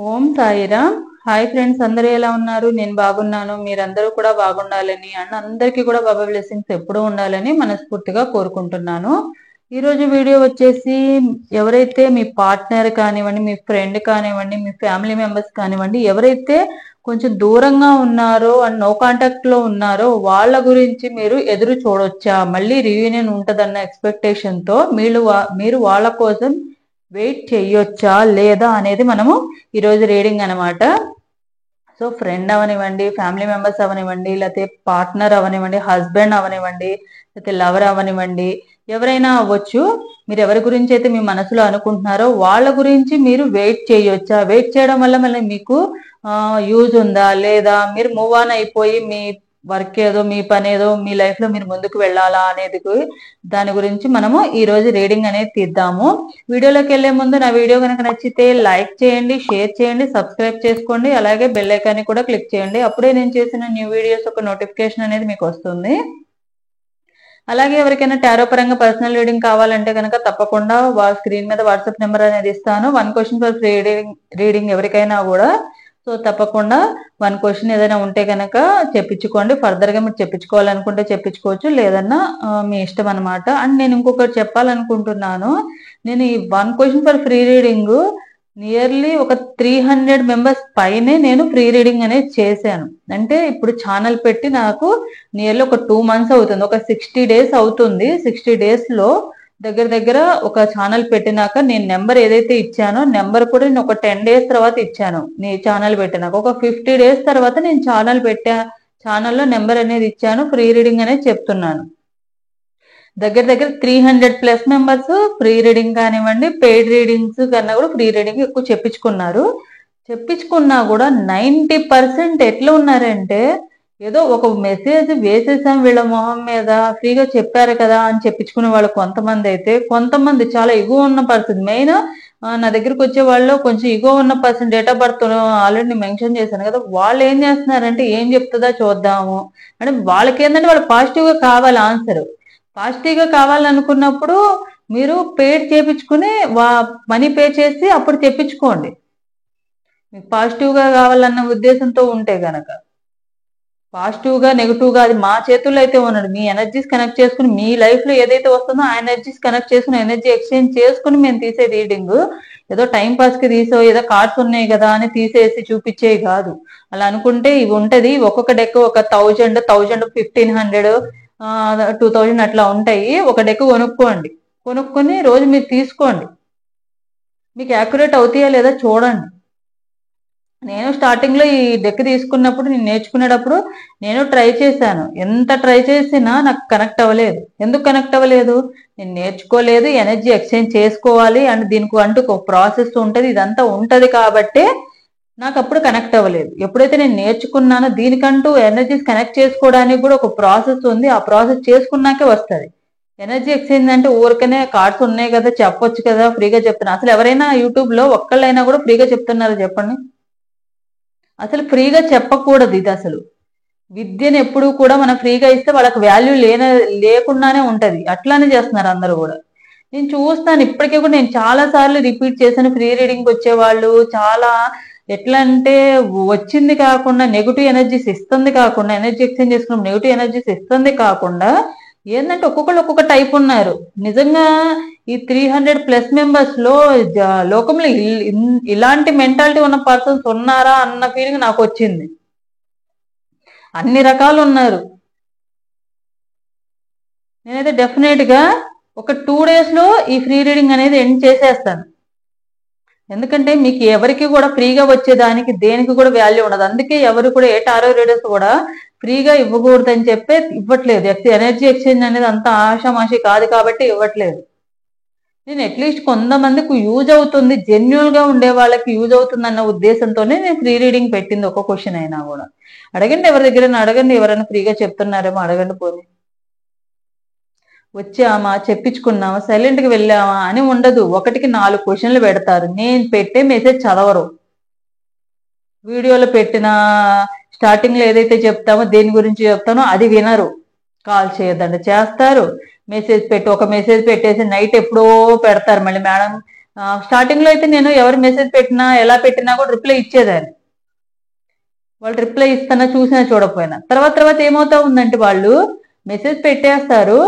ఓం Sairam. Hi friends, అందరూ ఎలా ఉన్నారు? నేను బాగున్నాను. మీరందరూ కూడా బాగుండాలని అండ్ అందరికీ కూడా బాబా బ్లెస్సింగ్స్ ఎప్పుడూ ఉండాలని మనస్ఫూర్తిగా కోరుకుంటున్నాను. ఈరోజు వీడియో వచ్చేసి, ఎవరైతే మీ పార్ట్నర్ కానివ్వండి, మీ ఫ్రెండ్ కానివ్వండి, మీ ఫ్యామిలీ మెంబర్స్ కానివ్వండి, ఎవరైతే కొంచెం దూరంగా ఉన్నారో అండ్ నో కాంటాక్ట్ లో ఉన్నారో వాళ్ళ గురించి మీరు ఎదురు చూడొచ్చా, మళ్ళీ రియూనియన్ ఉంటదన్న ఎక్స్పెక్టేషన్ తో మీరు వాళ్ళ కోసం వెయిట్ చెయ్యొచ్చా లేదా అనేది మనము ఈరోజు రీడింగ్ అనమాట. సో ఫ్రెండ్ అవనివ్వండి, ఫ్యామిలీ మెంబర్స్ అవనివ్వండి, లేకపోతే పార్ట్నర్ అవనివ్వండి, హస్బెండ్ అవనివ్వండి, లేకపోతే లవర్ అవనివ్వండి, ఎవరైనా అవ్వచ్చు. మీరు ఎవరి గురించి అయితే మీ మనసులో అనుకుంటున్నారో వాళ్ళ గురించి మీరు వెయిట్ చేయొచ్చా, వెయిట్ చేయడం వల్ల మళ్ళీ మీకు యూజ్ ఉందా లేదా, మీరు మూవ్ ఆన్ అయిపోయి మీ వర్క్ ఏదో, మీ పని ఏదో, మీ లైఫ్ లో మీరు ముందుకు వెళ్ళాలా అనేది దాని గురించి మనము ఈ రోజు రీడింగ్ అనేది తీద్దాము. వీడియోలోకి వెళ్లే ముందు నా వీడియో కనుక నచ్చితే లైక్ చేయండి, షేర్ చేయండి, సబ్స్క్రైబ్ చేసుకోండి, అలాగే బెల్ ఐకాన్ కూడా క్లిక్ చేయండి. అప్పుడే నేను చేసిన న్యూ వీడియోస్ ఒక నోటిఫికేషన్ అనేది మీకు వస్తుంది. అలాగే ఎవరికైనా టారో పరంగా పర్సనల్ రీడింగ్ కావాలంటే కనుక తప్పకుండా స్క్రీన్ మీద వాట్సాప్ నెంబర్ అనేది ఇస్తాను. 1 క్వశ్చన్ ఫర్ ఫ్రీ రీడింగ్ ఎవరికైనా కూడా. సో తప్పకుండా 1 క్వశ్చన్ ఏదైనా ఉంటే కనుక చెప్పించుకోండి. ఫర్దర్ గా మీరు చెప్పించుకోవాలనుకుంటే చెప్పించుకోవచ్చు, లేదన్నా మీ ఇష్టం అనమాట. అండ్ నేను ఇంకొకటి చెప్పాలనుకుంటున్నాను. నేను ఈ 1 question for free reading nearly ఒక 300 మెంబర్స్ పైనే నేను ఫ్రీ రీడింగ్ అనేది చేశాను. అంటే ఇప్పుడు ఛానల్ పెట్టి నాకు నియర్లీ ఒక 2 మంత్స్ అవుతుంది, ఒక 60 డేస్ అవుతుంది. 60 డేస్ లో దగ్గర దగ్గర ఒక ఛానల్ పెట్టినాక నేను నెంబర్ ఏదైతే ఇచ్చానో నెంబర్ కూడా నేను ఒక 10 డేస్ తర్వాత ఇచ్చాను. నీ ఛానల్ పెట్టినాక ఒక 50 డేస్ తర్వాత నేను ఛానల్లో నెంబర్ అనేది ఇచ్చాను, ఫ్రీ రీడింగ్ అనేది చెప్తున్నాను. దగ్గర దగ్గర 300+ మెంబర్స్ ఫ్రీ రీడింగ్ కానివ్వండి, పెయిడ్ రీడింగ్స్ కన్నా కూడా ఫ్రీ రీడింగ్ ఎక్కువ చెప్పించుకున్నా కూడా 90% ఎట్లా ఉన్నారంటే, ఏదో ఒక మెసేజ్ వేసేసాం వీళ్ళ మొహం మీద, ఫ్రీగా చెప్పారు కదా అని చెప్పించుకునే వాళ్ళు కొంతమంది అయితే, కొంతమంది చాలా ఇగో ఉన్న పర్సన్, మెయిన్ నా దగ్గరికి వచ్చే వాళ్ళు కొంచెం ఇగో ఉన్న person, date of birth already mention చేశాను కదా, వాళ్ళు ఏం చేస్తున్నారంటే ఏం చెప్తుందా చూద్దాము అంటే, వాళ్ళకి ఏంటంటే వాళ్ళు పాజిటివ్ గా కావాలి, ఆన్సర్ పాజిటివ్ గా కావాలనుకున్నప్పుడు మీరు పేడ్ చేపించుకుని మనీ పే చేసి అప్పుడు తెప్పించుకోండి. మీకు పాజిటివ్ గా కావాలన్న ఉద్దేశంతో ఉంటే గనక, పాజిటివ్ గా నెగిటివ్ గా అది మా చేతుల్లో అయితే ఉన్నాడు. మీ ఎనర్జీస్ కనెక్ట్ చేసుకుని మీ లైఫ్ లో ఏదైతే వస్తుందో ఆ ఎనర్జీస్ కనెక్ట్ చేసుకుని ఎనర్జీ ఎక్స్చేంజ్ చేసుకుని మేము తీసే రీడింగ్ ఏదో టైం పాస్ కి తీసో, ఏదో కార్డ్స్ ఉన్నాయి కదా అని తీసేసి చూపించేవి కాదు. అలా అనుకుంటే ఇవి ఉంటది. ఒక్కొక్క డెక్ ఒక 1000, 1500, 2000 అట్లా ఉంటాయి. ఒక డెక్ కొనుక్కొని రోజు మీరు తీసుకోండి, మీకు యాక్యురేట్ అవుతాయా లేదా చూడండి. నేను స్టార్టింగ్ లో ఈ డెక్ తీసుకున్నప్పుడు, నేను నేర్చుకునేటప్పుడు నేను ట్రై చేశాను. ఎంత ట్రై చేసినా నాకు కనెక్ట్ అవ్వలేదు. ఎందుకు కనెక్ట్ అవ్వలేదు? నేను నేర్చుకోలేదు, ఎనర్జీ ఎక్స్చేంజ్ చేసుకోవాలి అండ్ దీనికి అంటూ ఒక ప్రాసెస్ ఉంటుంది, ఇదంతా ఉంటది కాబట్టి నాకు అప్పుడు కనెక్ట్ అవ్వలేదు. ఎప్పుడైతే నేను నేర్చుకున్నానో దీనికంటూ ఎనర్జీస్ కనెక్ట్ చేసుకోవడానికి కూడా ఒక ప్రాసెస్ ఉంది, ఆ ప్రాసెస్ చేసుకున్నాకే వస్తుంది. ఎనర్జీ ఎక్స్చేంజ్ అంటే ఊరికనే కార్డ్స్ ఉన్నాయి కదా చెప్పొచ్చు కదా ఫ్రీగా చెప్తున్నా. అసలు ఎవరైనా యూట్యూబ్ లో ఒక్కళ్ళైనా కూడా ఫ్రీగా చెప్తున్నారు చెప్పండి? అసలు ఫ్రీగా చెప్పకూడదు. ఇది అసలు విద్యను ఎప్పుడు కూడా మనం ఫ్రీగా ఇస్తే వాళ్ళకి వాల్యూ లేకుండానే ఉంటది. అట్లానే చేస్తున్నారు అందరూ కూడా. నేను చూస్తాను ఇప్పటికీ కూడా, నేను చాలా సార్లు రిపీట్ చేశాను. ఫ్రీ రీడింగ్ వచ్చేవాళ్ళు చాలా ఎట్లా అంటే, వచ్చింది కాకుండా నెగిటివ్ ఎనర్జీస్ ఇస్తుంది కాకుండా, ఎనర్జీ ఎక్స్చేంజ్ చేసుకున్న నెగిటివ్ ఎనర్జీస్ ఇస్తుంది కాకుండా, ఏంటంటే ఒక్కొక్కళ్ళు ఒక్కొక్క టైప్ ఉన్నారు. నిజంగా ఈ 300+ మెంబర్స్ లో లోకంలో ఇలాంటి మెంటాలిటీ ఉన్న పర్సన్స్ ఉన్నారా అన్న ఫీలింగ్ నాకు వచ్చింది. అన్ని రకాలు ఉన్నారు. నేనైతే డెఫినెట్ గా ఒక 2 days లో ఈ ఫ్రీ రీడింగ్ అనేది ఎండ్ చేసేస్తాను. ఎందుకంటే మీకు ఎవరికి కూడా ఫ్రీగా వచ్చేదానికి దేనికి కూడా వాల్యూ ఉండదు. అందుకే ఎవరు కూడా ఏ టారో రీడర్స్ కూడా ఫ్రీగా ఇవ్వకూడదు అని చెప్పి ఇవ్వట్లేదు. ఎనర్జీ ఎక్స్చేంజ్ అనేది అంత ఆషామాషి కాదు కాబట్టి ఇవ్వట్లేదు. నేను అట్లీస్ట్ కొంతమందికి యూజ్ అవుతుంది, జెన్యున్ గా ఉండే వాళ్ళకి యూజ్ అవుతుంది అన్న ఉద్దేశంతోనే నేను ఫ్రీ రీడింగ్ పెట్టింది. ఒక క్వశ్చన్ అయినా కూడా అడగండి, ఎవరి దగ్గర అడగండి, ఎవరైనా ఫ్రీగా చెప్తున్నారేమో అడగండి. పోనీ వచ్చామా, చెప్పించుకున్నామా, సైలెంట్ గా వెళ్ళామా అని ఉండదు. 1కి 4 క్వశ్చన్లు పెడతారు. నేను పెట్టే మెసేజ్ చదవరు. వీడియోలో పెట్టిన స్టార్టింగ్ లో ఏదైతే చెప్తామో, దేని గురించి చెప్తానో అది వినరు. కాల్ చేయొద్దండి చేస్తారు. ఒక మెసేజ్ పెట్టేసి నైట్ ఎప్పుడో పెడతారు. మళ్ళీ మేడం స్టార్టింగ్ లో అయితే నేను ఎవరు మెసేజ్ పెట్టినా ఎలా పెట్టినా కూడా రిప్లై ఇచ్చేదాన్ని. వాళ్ళు రిప్లై ఇస్తానా చూసినా చూడకపోయినా. తర్వాత తర్వాత ఏమవుతా ఉందంటే వాళ్ళు మెసేజ్ పెట్టేస్తారు,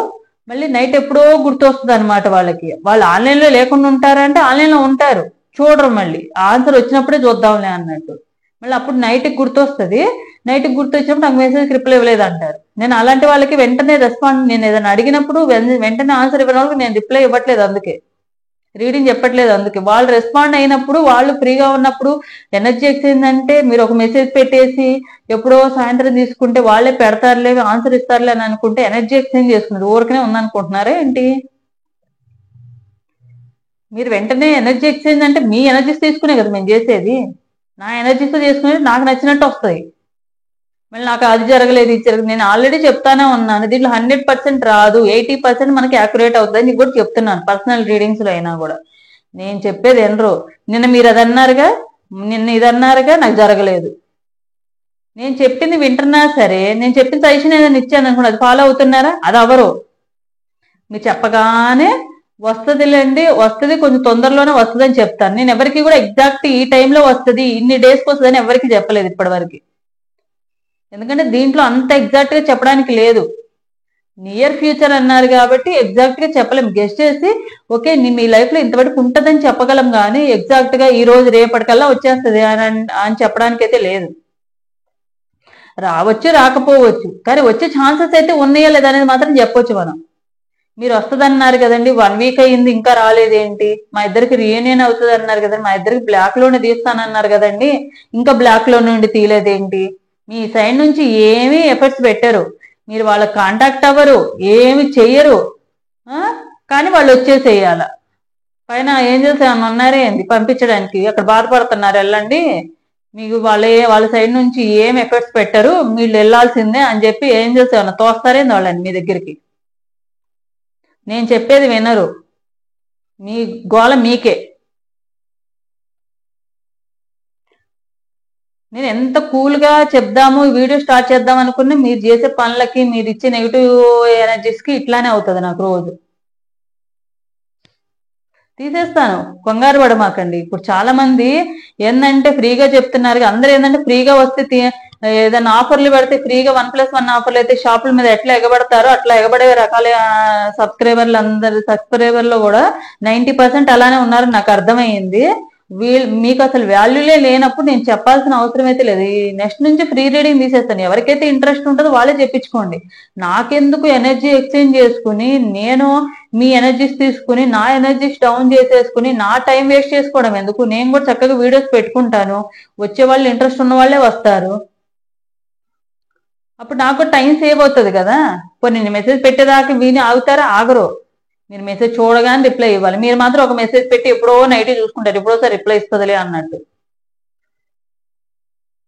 మళ్ళీ నైట్ ఎప్పుడో గుర్తొస్తుంది అనమాట వాళ్ళకి. వాళ్ళు ఆన్లైన్ లో లేకుండా ఉంటారంటే ఆన్లైన్ లో ఉంటారు, చూడరు, మళ్ళీ ఆన్సర్ వచ్చినప్పుడే చూద్దాంలే అన్నట్టు. మళ్ళీ అప్పుడు నైట్కి గుర్తొస్తుంది, నైట్కి గుర్తొచ్చినప్పుడు నాకు మెసేజ్ రిప్లై ఇవ్వలేదు అంటారు. నేను అలాంటి వాళ్ళకి వెంటనే రెస్పాండ్, నేను ఏదైనా అడిగినప్పుడు వెంటనే ఆన్సర్ ఇవ్వడం వాళ్ళకి నేను రిప్లై ఇవ్వట్లేదు, అందుకే రీడింగ్ చెప్పట్లేదు. అందుకే వాళ్ళు రెస్పాండ్ అయినప్పుడు, వాళ్ళు ఫ్రీగా ఉన్నప్పుడు. ఎనర్జీ ఎక్స్చేంజ్ అంటే మీరు ఒక మెసేజ్ పెట్టేసి ఎప్పుడో సాయంత్రం తీసుకుంటే వాళ్ళే పెడతారులే ఆన్సర్ ఇస్తారులే అని అనుకుంటే ఎనర్జీ ఎక్స్చేంజ్ చేసుకున్నారు, ఊరికనే ఉందనుకుంటున్నారా ఏంటి? మీరు వెంటనే ఎనర్జీ ఎక్స్చేంజ్ అంటే మీ ఎనర్జీస్ తీసుకునే కదా మేము చేసేది. నా ఎనర్జీస్ చేసుకునేది నాకు నచ్చినట్టు వస్తాయి. మళ్ళీ నాకు అది జరగలేదు ఇది జరగలేదు, నేను ఆల్రెడీ చెప్తానే ఉన్నాను. దీంట్లో 100% రాదు, 80% మనకి యాక్యురేట్ అవుతుంది నీకు కూడా చెప్తున్నాను. పర్సనల్ రీడింగ్స్ లో అయినా కూడా నేను చెప్పేది ఎనరు. నిన్న మీరు అది అన్నారుగా, నిన్న ఇది అన్నారుగా, నాకు జరగలేదు. నేను చెప్పింది వింటున్నా సరే, నేను చెప్పిన సజెషన్ ఏదైనా ఇచ్చాను అనుకోండి, అది ఫాలో అవుతున్నారా? అది అవరు. మీరు చెప్పగానే వస్తుందిలేండి, వస్తుంది, కొంచెం తొందరలోనే వస్తుంది అని చెప్తాను. నేను ఎవరికి కూడా ఎగ్జాక్ట్ ఈ టైంలో వస్తుంది, ఇన్ని డేస్కి వస్తుంది అని ఎవరికి చెప్పలేదు ఇప్పటివరకు. ఎందుకంటే దీంట్లో అంత ఎగ్జాక్ట్ గా చెప్పడానికి లేదు. నియర్ ఫ్యూచర్ అన్నారు కాబట్టి ఎగ్జాక్ట్ గా చెప్పలేం, గెస్ట్ చేసి ఓకే మీ లైఫ్ లో ఇంతవరకు ఉంటదని చెప్పగలం, కానీ ఎగ్జాక్ట్ గా ఈ రోజు రేపటికల్లా వచ్చేస్తుంది అని చెప్పడానికి అయితే లేదు. రావచ్చు రాకపోవచ్చు, కానీ వచ్చే ఛాన్సెస్ అయితే ఉన్నాయా లేదా అనేది మాత్రం చెప్పొచ్చు మనం. మీరు వస్తుంది అన్నారు కదండి, 1 వీక్ అయ్యింది ఇంకా రాలేదేంటి? మా ఇద్దరికి రీయూనియన్ అవుతుంది అన్నారు కదండి, మా ఇద్దరికి బ్లాక్ లోనే తీస్తానన్నారు కదండి, ఇంకా బ్లాక్ లో నుండి తీయలేదేంటి? మీ సైడ్ నుంచి ఏమీ ఎఫర్ట్స్ పెట్టరు, మీరు వాళ్ళకి కాంటాక్ట్ అవ్వరు, ఏమి చెయ్యరు, కానీ వాళ్ళు వచ్చేసేయాల. పైన ఏంజల్స్ ఏమన్నా ఉన్నారే ఏంది పంపించడానికి? అక్కడ బాధపడుతున్నారు, వెళ్ళండి, మీకు వాళ్ళ సైడ్ నుంచి ఏం ఎఫర్ట్స్ పెట్టరు, వీళ్ళు వెళ్ళాల్సిందే అని చెప్పి ఏంజల్స్ ఏమన్నా తోస్తారేంది వాళ్ళని మీ దగ్గరికి? నేను చెప్పేది వినరు, మీ గోల మీకే. నేను ఎంత కూల్ గా చెప్దాము వీడియో స్టార్ట్ చేద్దాం అనుకున్నా, మీరు చేసే పనులకి, మీరు ఇచ్చే నెగిటివ్ ఎనర్జీస్ కి ఇట్లానే అవుతుంది నాకు రోజు. తీసేస్తాను, కంగారు పడమాకండి. ఇప్పుడు చాలా మంది ఏంటంటే ఫ్రీగా చెప్తున్నారు, అందరూ ఏంటంటే ఫ్రీగా వస్తే ఏదైనా ఆఫర్లు పెడితే ఫ్రీగా 1+1 ఆఫర్లు అయితే షాపుల మీద ఎట్లా ఎగబడతారో అట్లా ఎగబడే రకాల సబ్స్క్రైబర్లో కూడా 90% అలానే ఉన్నారు, నాకు అర్థమైంది. మీకు అసలు వాల్యూలే లేనప్పుడు నేను చెప్పాల్సిన అవసరం అయితే లేదు. ఈ నెక్స్ట్ నుంచి ఫ్రీ రీడింగ్ తీసేస్తాను, ఎవరికైతే ఇంట్రెస్ట్ ఉంటుందో వాళ్ళే చెప్పించుకోండి. నాకెందుకు ఎనర్జీ ఎక్స్చేంజ్ చేసుకుని నేను మీ ఎనర్జీస్ తీసుకుని నా ఎనర్జీస్ డౌన్ చేసేసుకుని నా టైం వేస్ట్ చేసుకోవడం ఎందుకు? నేను కూడా చక్కగా వీడియోస్ పెట్టుకుంటాను, వచ్చే వాళ్ళు ఇంట్రెస్ట్ ఉన్న వాళ్ళే వస్తారు, అప్పుడు నాకు టైం సేవ్ అవుతుంది కదా. కొన్ని నేను మెసేజ్ పెట్టేదాకా విని ఆగుతారా? ఆగరు. మీరు మెసేజ్ చూడగానే రిప్లై ఇవ్వాలి. మీరు మాత్రం ఒక మెసేజ్ పెట్టి ఎప్పుడో నైట్ చూసుకుంటారు, ఎప్పుడోసారి రిప్లై ఇస్తుందిలే అన్నట్టు.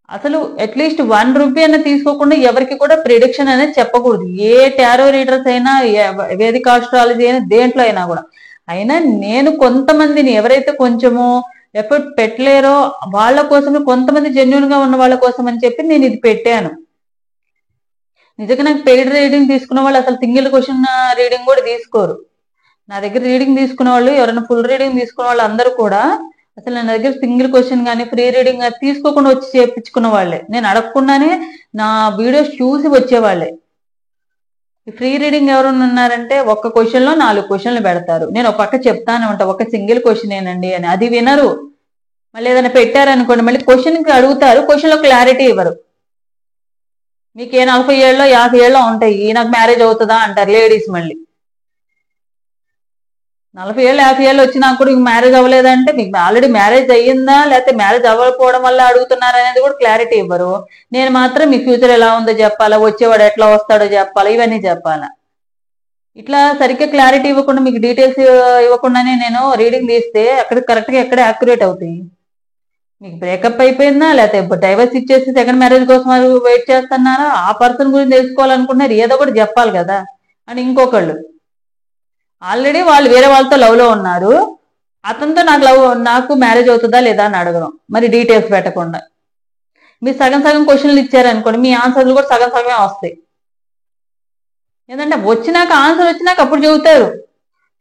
అసలు అట్లీస్ట్ 1 రూపీ అయినా తీసుకోకుండా ఎవరికి కూడా ప్రిడిక్షన్ అనేది చెప్పకూడదు. ఏ టారో రీడర్స్ అయినా, వేదిక ఆస్ట్రాలజీ అయినా, దేంట్లో అయినా కూడా. అయినా నేను కొంతమందిని ఎవరైతే కొంచెము ఎఫర్ట్ పెట్టలేరో వాళ్ళ కోసమే, కొంతమంది జెన్యున్ గా ఉన్న వాళ్ళ కోసం అని చెప్పి నేను ఇది పెట్టాను. నిజంగా నాకు పెయిడ్ రీడింగ్ తీసుకున్న వాళ్ళు అసలు సింగిల్ క్వశ్చన్ రీడింగ్ కూడా తీసుకోరు. నా దగ్గర రీడింగ్ తీసుకున్న వాళ్ళు, ఎవరైనా ఫుల్ రీడింగ్ తీసుకున్న వాళ్ళు అందరూ కూడా అసలు నా దగ్గర సింగిల్ క్వశ్చన్ కానీ ఫ్రీ రీడింగ్ తీసుకోకుండా వచ్చి చేయించుకున్న వాళ్ళే. నేను అడగకుండానే నా వీడియోస్ చూసి వచ్చేవాళ్ళే. ఫ్రీ రీడింగ్ ఎవరైనా ఉన్నారంటే ఒక్క క్వశ్చన్ లో 4 క్వశ్చన్లు పెడతారు. నేను ఒక పక్క చెప్తానే ఉంటా, ఒక సింగిల్ క్వశ్చన్ ఏనండి అని, అది వినరు. మళ్ళీ ఏదైనా పెట్టారనుకోండి, మళ్ళీ క్వశ్చన్ కి అడుగుతారు, క్వశ్చన్ లో క్లారిటీ ఇవ్వరు. మీకు ఏ 40 ఏళ్ళలో 50 ఏళ్ళలో ఉంటాయి, నాకు మ్యారేజ్ అవుతుందా అంటారు లేడీస్. మళ్ళీ 40 ఏళ్ళు 50 ఏళ్ళు వచ్చినా కూడా మీకు మ్యారేజ్ అవ్వలేదంటే మీకు ఆల్రెడీ మ్యారేజ్ అయ్యిందా, లేకపోతే మ్యారేజ్ అవ్వకపోవడం వల్ల అడుగుతున్నారు అనేది కూడా క్లారిటీ ఇవ్వరు. నేను మాత్రం మీ ఫ్యూచర్ ఎలా ఉందో చెప్పాలా, వచ్చేవాడు ఎట్లా వస్తాడో చెప్పాలా, ఇవన్నీ చెప్పాలా. ఇట్లా సరిగ్గా క్లారిటీ ఇవ్వకుండా, మీకు డీటెయిల్స్ ఇవ్వకుండానే నేను రీడింగ్ తీస్తే అక్కడ కరెక్ట్ గా ఎక్కడ యాక్యురేట్ అవుతాయి? మీకు బ్రేకప్ అయిపోయిందా, లేకపోతే డైవర్స్ ఇచ్చేసి సెకండ్ మ్యారేజ్ కోసం వెయిట్ చేస్తున్నారా, ఆ పర్సన్ గురించి తెలుసుకోవాలనుకుంటున్నారు, ఏదో ఒకటి చెప్పాలి కదా. అని ఇంకొకళ్ళు ఆల్రెడీ వాళ్ళు వేరే వాళ్ళతో లవ్ లో ఉన్నారు, అతనితో నాకు మ్యారేజ్ అవుతుందా లేదా అని అడగడం, మరి డీటెయిల్స్ పెట్టకుండా. మీరు సగం సగం క్వశ్చన్లు ఇచ్చారనుకోండి, మీ ఆన్సర్లు కూడా సగం సగమే వస్తాయి. ఏంటంటే ఆన్సర్ వచ్చినాక అప్పుడు చెబుతారు,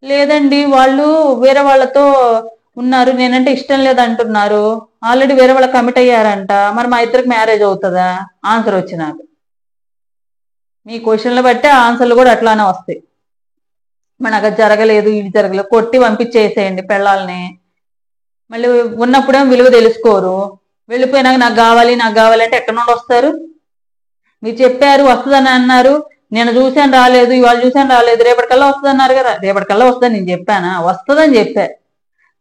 లేదండి వాళ్ళు వేరే వాళ్ళతో ఉన్నారు, నేనంటే ఇష్టం లేదంటున్నారు, ఆల్రెడీ వేరే వాళ్ళకి కమిట్ అయ్యారంట, మరి మా ఇద్దరికి మ్యారేజ్ అవుతుందా? ఆన్సర్ వచ్చి నాకు మీ క్వశ్చన్లు బట్టి ఆన్సర్లు కూడా అట్లానే వస్తాయి. మరి నాకు జరగలేదు, ఇది జరగలేదు, కొట్టి పంపించేసేయండి పెళ్ళాలని. మళ్ళీ ఉన్నప్పుడేమో విలువ తెలుసుకోరు, వెళ్ళిపోయినాక నాకు కావాలి నాకు కావాలంటే ఎక్కడి నుండి వస్తారు? మీరు చెప్పారు వస్తుందని అన్నారు, నేను చూశాను రాలేదు, ఇవాళ చూశాను రాలేదు, రేపటికల్లా వస్తుంది అన్నారు కదా. రేపటికల్లా వస్తుందని నేను చెప్పానా? వస్తుందని చెప్పా,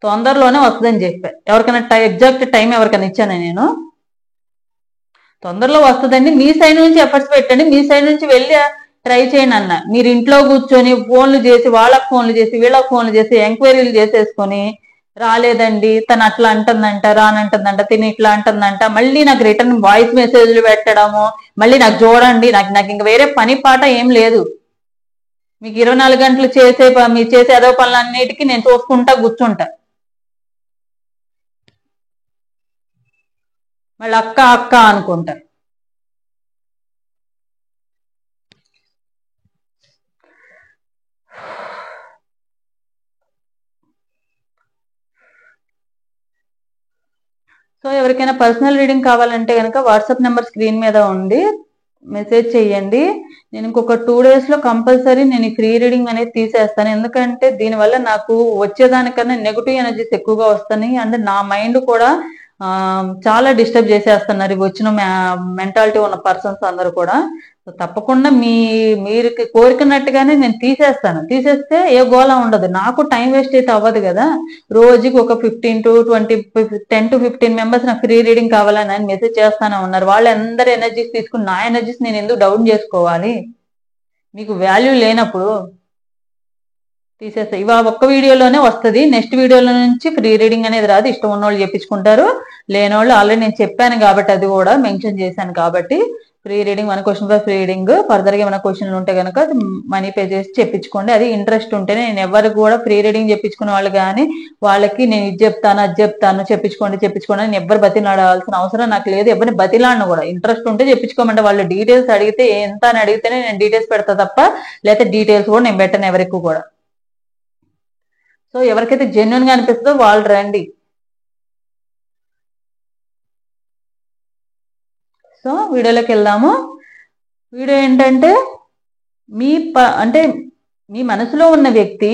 తొందరలోనే వస్తుందని చెప్పా. ఎవరికైనా ఎగ్జాక్ట్ టైం ఎవరికైనా ఇచ్చాను నేను? తొందరలో వస్తుందండి. మీ సైడ్ నుంచి ఎఫర్ట్స్ పెట్టండి, మీ సైడ్ నుంచి వెళ్ళి ట్రై చేయండి అన్న. మీరు ఇంట్లో కూర్చొని ఫోన్లు చేసి, వాళ్ళకి ఫోన్లు చేసి, వీళ్ళకి ఫోన్లు చేసి, ఎంక్వైరీలు చేసేసుకొని రాలేదండి, తను అట్లా అంటుందంట, రానంటుందంట, తిని ఇట్లా అంటుందంట, మళ్ళీ నాకు రిటర్న్ వాయిస్ మెసేజ్లు పెట్టడము, మళ్ళీ నాకు చూడండి, నాకు ఇంక వేరే పని పాట ఏం లేదు. మీకు 24 గంటలు మీరు చేసే ఏదో పనులన్నిటికీ నేను చూసుకుంటా కూర్చుంటా. మళ్ళీ అక్క అక్క అనుకుంటా. సో ఎవరికైనా పర్సనల్ రీడింగ్ కావాలంటే కనుక వాట్సాప్ నెంబర్ స్క్రీన్ మీద ఉంది, మెసేజ్ చేయండి. నేను ఇంకొక 2 days లో కంపల్సరీ నేను ఈ ఫ్రీ రీడింగ్ అనేది తీసేస్తాను. ఎందుకంటే దీనివల్ల నాకు వచ్చేదానికన్నా నెగిటివ్ ఎనర్జీస్ ఎక్కువగా వస్తున్నాయి, అండ్ నా మైండ్ కూడా చాలా డిస్టర్బ్ చేసేస్తున్నారు వచ్చిన మెంటాలిటీ ఉన్న పర్సన్స్ అందరూ కూడా. తప్పకుండా మీరు కోరుకున్నట్టుగానే నేను తీసేస్తాను. తీసేస్తే ఏ గోళ ఉండదు, నాకు టైం వేస్ట్ అయితే అవ్వదు కదా. రోజుకి ఒక 15 to 20 10 to 15 మెంబర్స్ నాకు ఫ్రీ రీడింగ్ కావాలని అని మెసేజ్ చేస్తానే ఉన్నారు. వాళ్ళందరూ ఎనర్జీస్ తీసుకుని నా ఎనర్జీస్ నేను ఎందుకు డౌన్ చేసుకోవాలి? మీకు వాల్యూ లేనప్పుడు తీసేస్తా. ఇవాళ ఒక్క వీడియోలోనే వస్తుంది, నెక్స్ట్ వీడియోలో నుంచి ఫ్రీ రీడింగ్ అనేది రాదు. ఇష్టం ఉన్న వాళ్ళు చెప్పించుకుంటారు, లేని వాళ్ళు ఆల్రెడీ నేను చెప్పాను కాబట్టి, అది కూడా మెన్షన్ చేశాను కాబట్టి. Free reading 1 question for free reading. ఫర్దర్గా ఏమైనా క్వశ్చన్లు ఉంటే కనుక మనీ పే చేసి చెప్పించుకోండి. అది ఇంట్రెస్ట్ ఉంటేనే. నేను ఎవరికి కూడా ఫ్రీ రీడింగ్ చెప్పించుకునే వాళ్ళు కానీ వాళ్ళకి నేను ఇది చెప్తాను అది చెప్తాను చెప్పించుకోండి అని ఎవ్వరు బతిలాడాల్సిన అవసరం నాకు లేదు. ఎవరిని బతిలాడను కూడా. ఇంట్రెస్ట్ ఉంటే చెప్పించుకోమంటే వాళ్ళు డీటెయిల్స్ అడిగితే ఎంత అని అడిగితేనే నేను డీటెయిల్స్ పెడతా తప్ప, లేకపోతే డీటెయిల్స్ కూడా నేను పెట్టను ఎవరికి కూడా. సో ఎవరికైతే జెన్యున్ గా అనిపిస్తుందో వాళ్ళు రండి. సో వీడియోలోకి వెళ్దాము. వీడియో ఏంటంటే అంటే మీ మనసులో ఉన్న వ్యక్తి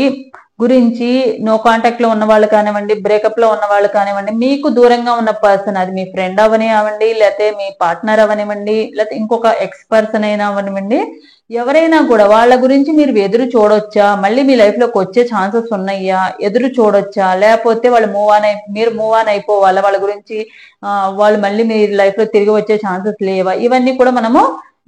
గురించి నో కాంటాక్ట్ లో ఉన్న వాళ్ళు కానివ్వండి, బ్రేకప్ లో ఉన్న వాళ్ళు కానివ్వండి, మీకు దూరంగా ఉన్న పర్సన్, అది మీ ఫ్రెండ్ అవనివ్వండి, లేకపోతే మీ పార్ట్నర్ అవనివ్వండి, లేకపోతే ఇంకొక ఎక్స్ పర్సన్ అయినా అవనివ్వండి, ఎవరైనా కూడా వాళ్ళ గురించి మీరు ఎదురు చూడొచ్చా? మళ్ళీ మీ లైఫ్ లోకి వచ్చే ఛాన్సెస్ ఉన్నాయా? ఎదురు చూడొచ్చా? లేకపోతే వాళ్ళు మీరు మూవ్ ఆన్ అయిపోవాలా? వాళ్ళ గురించి వాళ్ళు మళ్ళీ మీ లైఫ్ లో తిరిగి వచ్చే ఛాన్సెస్ లేవా? ఇవన్నీ కూడా మనము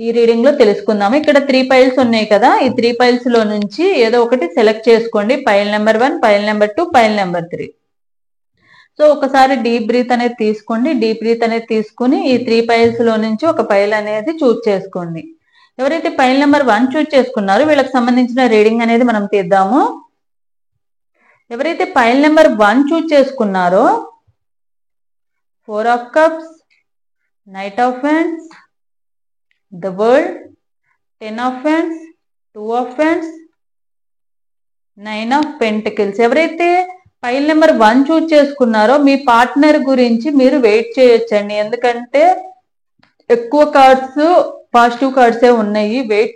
ఈ రీడింగ్ లో తెలుసుకుందాము. ఇక్కడ 3 piles ఉన్నాయి కదా, ఈ 3 piles లో నుంచి ఏదో ఒకటి సెలెక్ట్ చేసుకోండి. Pile number 1, pile number 2, pile number 3. So ఒకసారి డీప్ బ్రీత్ అనేది తీసుకోండి. డీప్ బ్రీత్ అనేది తీసుకుని ఈ 3 piles లో నుంచి ఒక పైల్ అనేది చూస్ చేసుకోండి. ఎవరైతే పైల్ నెంబర్ 1 చూస్ చేసుకున్నారో వీళ్ళకి సంబంధించిన రీడింగ్ అనేది మనం తీద్దాము. ఎవరైతే పైల్ నెంబర్ 1 చూస్ చేసుకున్నారో 4 of cups, Knight of Wands, the World, 10 of Wands, 2 of Wands, 9 of Pentacles. ఎవరైతే పైల్ నెంబర్ 1 చూస్ చేసుకున్నారో మీ పార్ట్నర్ గురించి మీరు వెయిట్ చేయొచ్చండి. ఎందుకంటే ఎక్కువ కార్డ్స్ పాజిటివ్ కార్డ్సే ఉన్నాయి. వెయిట్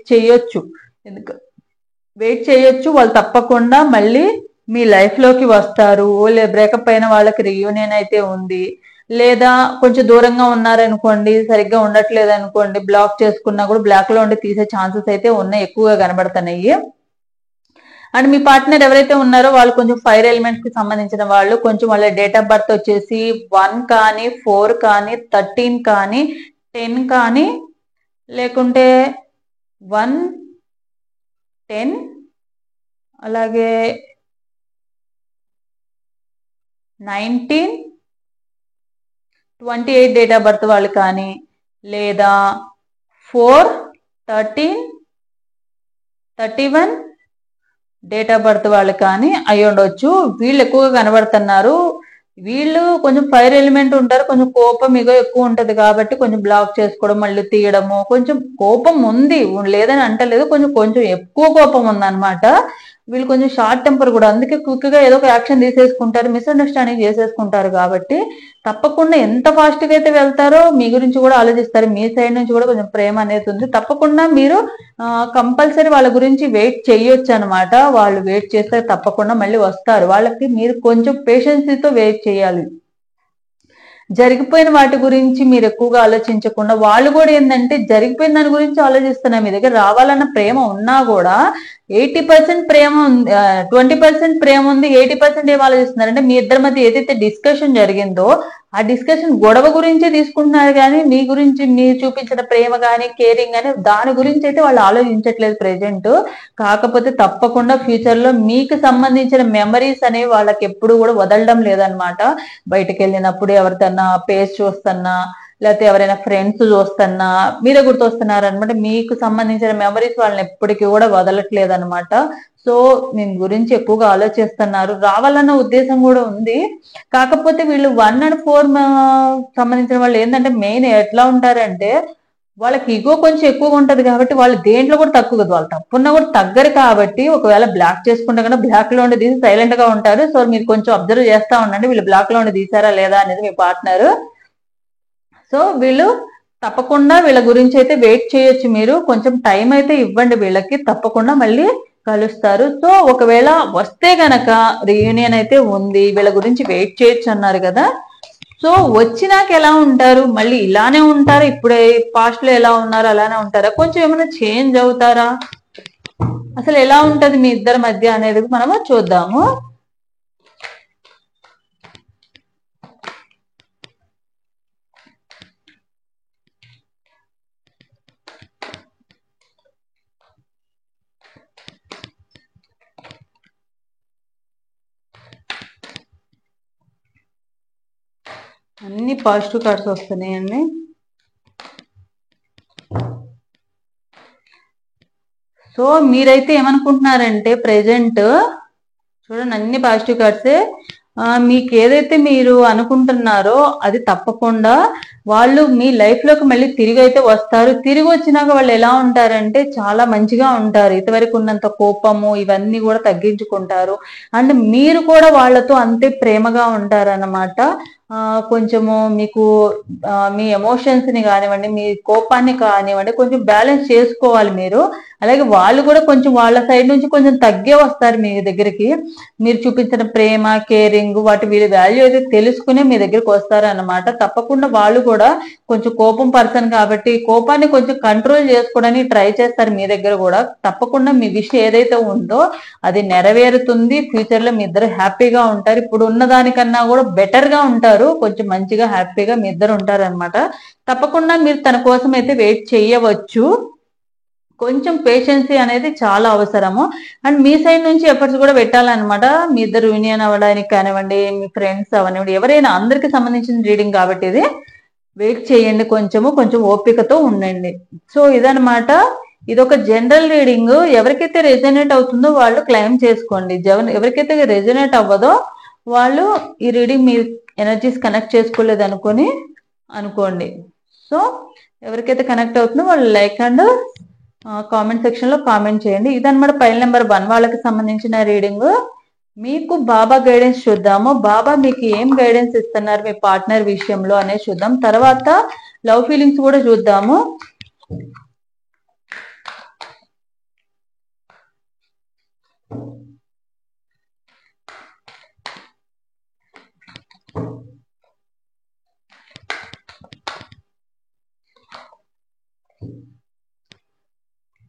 చేయొచ్చు, వాళ్ళు తప్పకుండా మళ్ళీ మీ లైఫ్ లోకి వస్తారు. బ్రేకప్ అయిన వాళ్ళకి రీయూనియన్ అయితే ఉంది, లేదా కొంచెం దూరంగా ఉన్నారనుకోండి, సరిగ్గా ఉండట్లేదు అనుకోండి, బ్లాక్ చేసుకున్నా కూడా బ్లాక్ లో ఉండి తీసే ఛాన్సెస్ అయితే ఉన్నాయి, ఎక్కువగా కనబడుతున్నాయి. అండ్ మీ పార్ట్నర్ ఎవరైతే ఉన్నారో వాళ్ళు కొంచెం ఫైర్ ఎలిమెంట్స్ కి సంబంధించిన వాళ్ళు. కొంచెం వాళ్ళ డేట్ ఆఫ్ బర్త్ వచ్చేసి 1 కానీ 4 కానీ 13 కానీ 10 కానీ, లేకుంటే 1, 10 అలాగే 19, 28 డేట్ ఆఫ్ బర్త్ వాళ్ళు కానీ, లేదా 4, 13, 31 డేట్ ఆఫ్ బర్త్ వాళ్ళు కానీ అయి ఉండొచ్చు. వీళ్ళు ఎక్కువగా కనబడుతున్నారు. వీళ్ళు కొంచెం ఫైర్ ఎలిమెంట్ ఉంటారు, కొంచెం కోపం ఎక్కువ ఉంటది కాబట్టి కొంచెం బ్లాక్ చేసుకోవడం, మళ్ళీ తీయడము. కొంచెం కోపం ఉంది, లేదని అంటలేదు, కొంచెం ఎక్కువ కోపం ఉందన్నమాట. వీళ్ళు కొంచెం షార్ట్ టెంపర్ కూడా, అందుకే క్విక్ గా ఏదో ఒక యాక్షన్ తీసేసుకుంటారు, మిస్అండర్స్టాండింగ్ చేసేసుకుంటారు. కాబట్టి తప్పకుండా ఎంత ఫాస్ట్ గా అయితే వెళ్తారో మీ గురించి కూడా ఆలోచిస్తారు. మీ సైడ్ నుంచి కూడా కొంచెం ప్రేమ అనేది ఉంది. తప్పకుండా మీరు కంపల్సరీ వాళ్ళ గురించి వెయిట్ చేయొచ్చు అనమాట. వాళ్ళు వెయిట్ చేస్తే తప్పకుండా మళ్ళీ వస్తారు. వాళ్ళకి మీరు కొంచెం పేషెన్సీతో వెయిట్ చేయాలి. జరిగిపోయిన వాటి గురించి మీరు ఎక్కువగా ఆలోచించకుండా, వాళ్ళు కూడా ఏంటంటే జరిగిపోయిన దాని గురించి ఆలోచిస్తున్నారు. మీ దగ్గర రావాలన్న ప్రేమ ఉన్నా కూడా 80% ప్రేమ ఉంది, 20% ప్రేమ ఉంది, 80% ఏం ఆలోచిస్తున్నారంటే మీ ఇద్దరి మధ్య ఏదైతే డిస్కషన్ జరిగిందో ఆ డిస్కషన్ గొడవ గురించే తీసుకుంటున్నారు. కానీ మీ గురించి మీరు చూపించిన ప్రేమ కానీ కేరింగ్ కానీ దాని గురించి అయితే వాళ్ళు ఆలోచించట్లేదు ప్రెజెంట్. కాకపోతే తప్పకుండా ఫ్యూచర్ లో మీకు సంబంధించిన మెమరీస్ అనేవి వాళ్ళకి ఎప్పుడు కూడా వదలడం లేదనమాట. బయటకు వెళ్ళినప్పుడు ఎవరికన్నా పేస్ చూస్తున్నా, లేకపోతే ఎవరైనా ఫ్రెండ్స్ చూస్తున్నా మీరే గుర్తొస్తున్నారు అనమాట. మీకు సంబంధించిన మెమరీస్ వాళ్ళని ఎప్పటికీ కూడా వదలట్లేదు అనమాట. సో దీని గురించి ఎక్కువగా ఆలోచిస్తున్నారు, రావాలన్న ఉద్దేశం కూడా ఉంది. కాకపోతే వీళ్ళు 1 and 4 సంబంధించిన వాళ్ళు ఏంటంటే మెయిన్ ఎట్లా ఉంటారంటే వాళ్ళకి ఇగో కొంచెం ఎక్కువగా ఉంటది. కాబట్టి వాళ్ళు దేంట్లో కూడా తక్కువ కదా, వాళ్ళు తప్పున్నా కూడా తగ్గరు. కాబట్టి ఒకవేళ బ్లాక్ చేసుకుంటే కన్నా బ్లాక్ లో ఉండి తీసి సైలెంట్ గా ఉంటారు. సో మీరు కొంచెం అబ్జర్వ్ చేస్తా ఉండండి, వీళ్ళు బ్లాక్ లో ఉండి తీసారా లేదా అనేది మీ పార్ట్నర్. సో వీళ్ళు తప్పకుండా వీళ్ళ గురించి అయితే వెయిట్ చేయొచ్చు. మీరు కొంచెం టైం అయితే ఇవ్వండి వీళ్ళకి, తప్పకుండా మళ్ళీ కలుస్తారు. సో ఒకవేళ వస్తే గనక రీయూనియన్ అయితే ఉంది, వీళ్ళ గురించి వెయిట్ చేయొచ్చు అన్నారు కదా. సో వచ్చినాక ఎలా ఉంటారు, మళ్ళీ ఇలానే ఉంటారా, ఇప్పుడే పాస్ట్ లో ఎలా ఉన్నారు అలానే ఉంటారా, కొంచెం ఏమైనా చేంజ్ అవుతారా, అసలు ఎలా ఉంటది మీ ఇద్దరి మధ్య అనేది మనము చూద్దాము. అన్ని పాజిటివ్ కార్డ్స్ వస్తున్నాయండి. సో మీరైతే ఏమనుకుంటున్నారంటే ప్రెజెంట్ చూడండి అన్ని పాజిటివ్ కార్డ్సే. మీకు ఏదైతే మీరు అనుకుంటున్నారో అది తప్పకుండా వాళ్ళు మీ లైఫ్ లోకి మళ్ళీ తిరిగి అయితే వస్తారు. తిరిగి వచ్చినాక వాళ్ళు ఎలా ఉంటారంటే చాలా మంచిగా ఉంటారు. ఇంతవరకు ఉన్నంత కోపము ఇవన్నీ కూడా తగ్గించుకుంటారు. అండ్ మీరు కూడా వాళ్ళతో అంతే ప్రేమగా ఉంటారన్నమాట. కొంచెము మీకు మీ ఎమోషన్స్ ని కానివ్వండి, మీ కోపాన్ని కానివ్వండి కొంచెం బ్యాలెన్స్ చేసుకోవాలి మీరు. అలాగే వాళ్ళు కూడా కొంచెం వాళ్ళ సైడ్ నుంచి కొంచెం తగ్గే వస్తారు మీ దగ్గరికి. మీరు చూపించిన ప్రేమ కేరింగ్ వాటి వీళ్ళ వాల్యూ అయితే తెలుసుకుని మీ దగ్గరికి వస్తారన్నమాట. తప్పకుండా వాళ్ళు కూడా కొంచెం కోపం పర్సన్ కాబట్టి కోపాన్ని కొంచెం కంట్రోల్ చేసుకోవడానికి ట్రై చేస్తారు మీ దగ్గర కూడా. తప్పకుండా మీ విష్ ఏదైతే ఉందో అది నెరవేరుతుంది. ఫ్యూచర్ లో మీ ఇద్దరు హ్యాపీగా ఉంటారు. ఇప్పుడు ఉన్న దానికన్నా కూడా బెటర్ గా ఉంటారు, కొంచెం మంచిగా హ్యాపీగా మీ ఇద్దరు ఉంటారు అనమాట. తప్పకుండా మీరు తన కోసం అయితే వెయిట్ చేయవచ్చు. కొంచెం పేషెన్సీ అనేది చాలా అవసరము. అండ్ మీ సైడ్ నుంచి ఎఫర్ట్స్ కూడా పెట్టాలన్నమాట. మీ ఇద్దరు యూనియన్ అవ్వడానికి కానివ్వండి, మీ ఫ్రెండ్స్ అవనివ్వండి, ఎవరైనా అందరికి సంబంధించిన రీడింగ్ కాబట్టి ఇది వెయిట్ చేయండి, కొంచెం ఓపికతో ఉండండి. సో ఇదనమాట, ఇదొక జనరల్ రీడింగ్. ఎవరికైతే రెజనేట్ అవుతుందో వాళ్ళు క్లెయిమ్ చేసుకోండి. ఎవరికైతే రెజనేట్ అవ్వదో వాళ్ళు ఈ రీడింగ్ మీ ఎనర్జీస్ కనెక్ట్ చేసుకోలేదు అనుకోండి. సో ఎవరికైతే కనెక్ట్ అవుతుందో వాళ్ళు లైక్ అండ్ కామెంట్ సెక్షన్ లో కామెంట్ చేయండి. ఇదన్నమాట పైల్ నెంబర్ 1 వాళ్ళకి సంబంధించిన రీడింగ్. మీకు బాబా గైడెన్స్ చూద్దాము. బాబా మీకు ఏం గైడెన్స్ ఇస్తున్నారు మీ పార్ట్నర్ విషయంలో అనేది చూద్దాం. తర్వాత లవ్ ఫీలింగ్స్ కూడా చూద్దాము.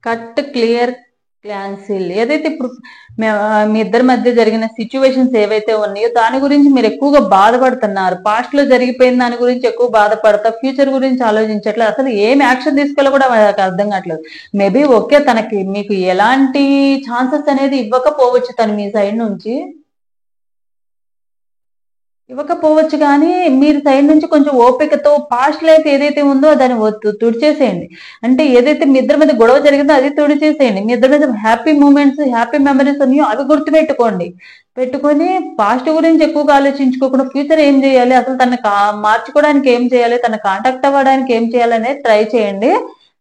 Cut clear cancel. ఏదైతే ఇప్పుడు మీ ఇద్దరి మధ్య జరిగిన సిచ్యువేషన్స్ ఏవైతే ఉన్నాయో దాని గురించి మీరు ఎక్కువగా బాధపడుతున్నారు. పాస్ట్ లో జరిగిపోయిన దాని గురించి ఎక్కువ బాధపడతా, ఫ్యూచర్ గురించి ఆలోచించట్లేదు. అసలు ఏం యాక్షన్ తీసుకోవాలో కూడా వాళ్ళకి అర్థం కావట్లేదు. మేబీ ఓకే తనకి మీకు ఎలాంటి ఛాన్సెస్ అనేది ఇవ్వకపోవచ్చు, తను మీ సైడ్ నుంచి ఇవ్వకపోవచ్చు. కానీ మీరు సైడ్ నుంచి కొంచెం ఓపికతో పాస్ట్ లైఫ్ ఏదైతే ఉందో దాన్ని తుడిచేసేయండి. అంటే ఏదైతే మీ ఇద్దరి మీద గొడవ జరిగిందో అది తుడిచేసేయండి. మీ ఇద్దరి మీద హ్యాపీ మూమెంట్స్ హ్యాపీ మెమరీస్ ఉన్నాయో అవి గుర్తుపెట్టుకోండి. పెట్టుకొని పాస్ట్ గురించి ఎక్కువగా ఆలోచించుకోకుండా ఫ్యూచర్ ఏం చేయాలి, అసలు తన మార్చుకోవడానికి ఏం చేయాలి, తన కాంటాక్ట్ అవ్వడానికి ఏం చేయాలి అనేది ట్రై చేయండి.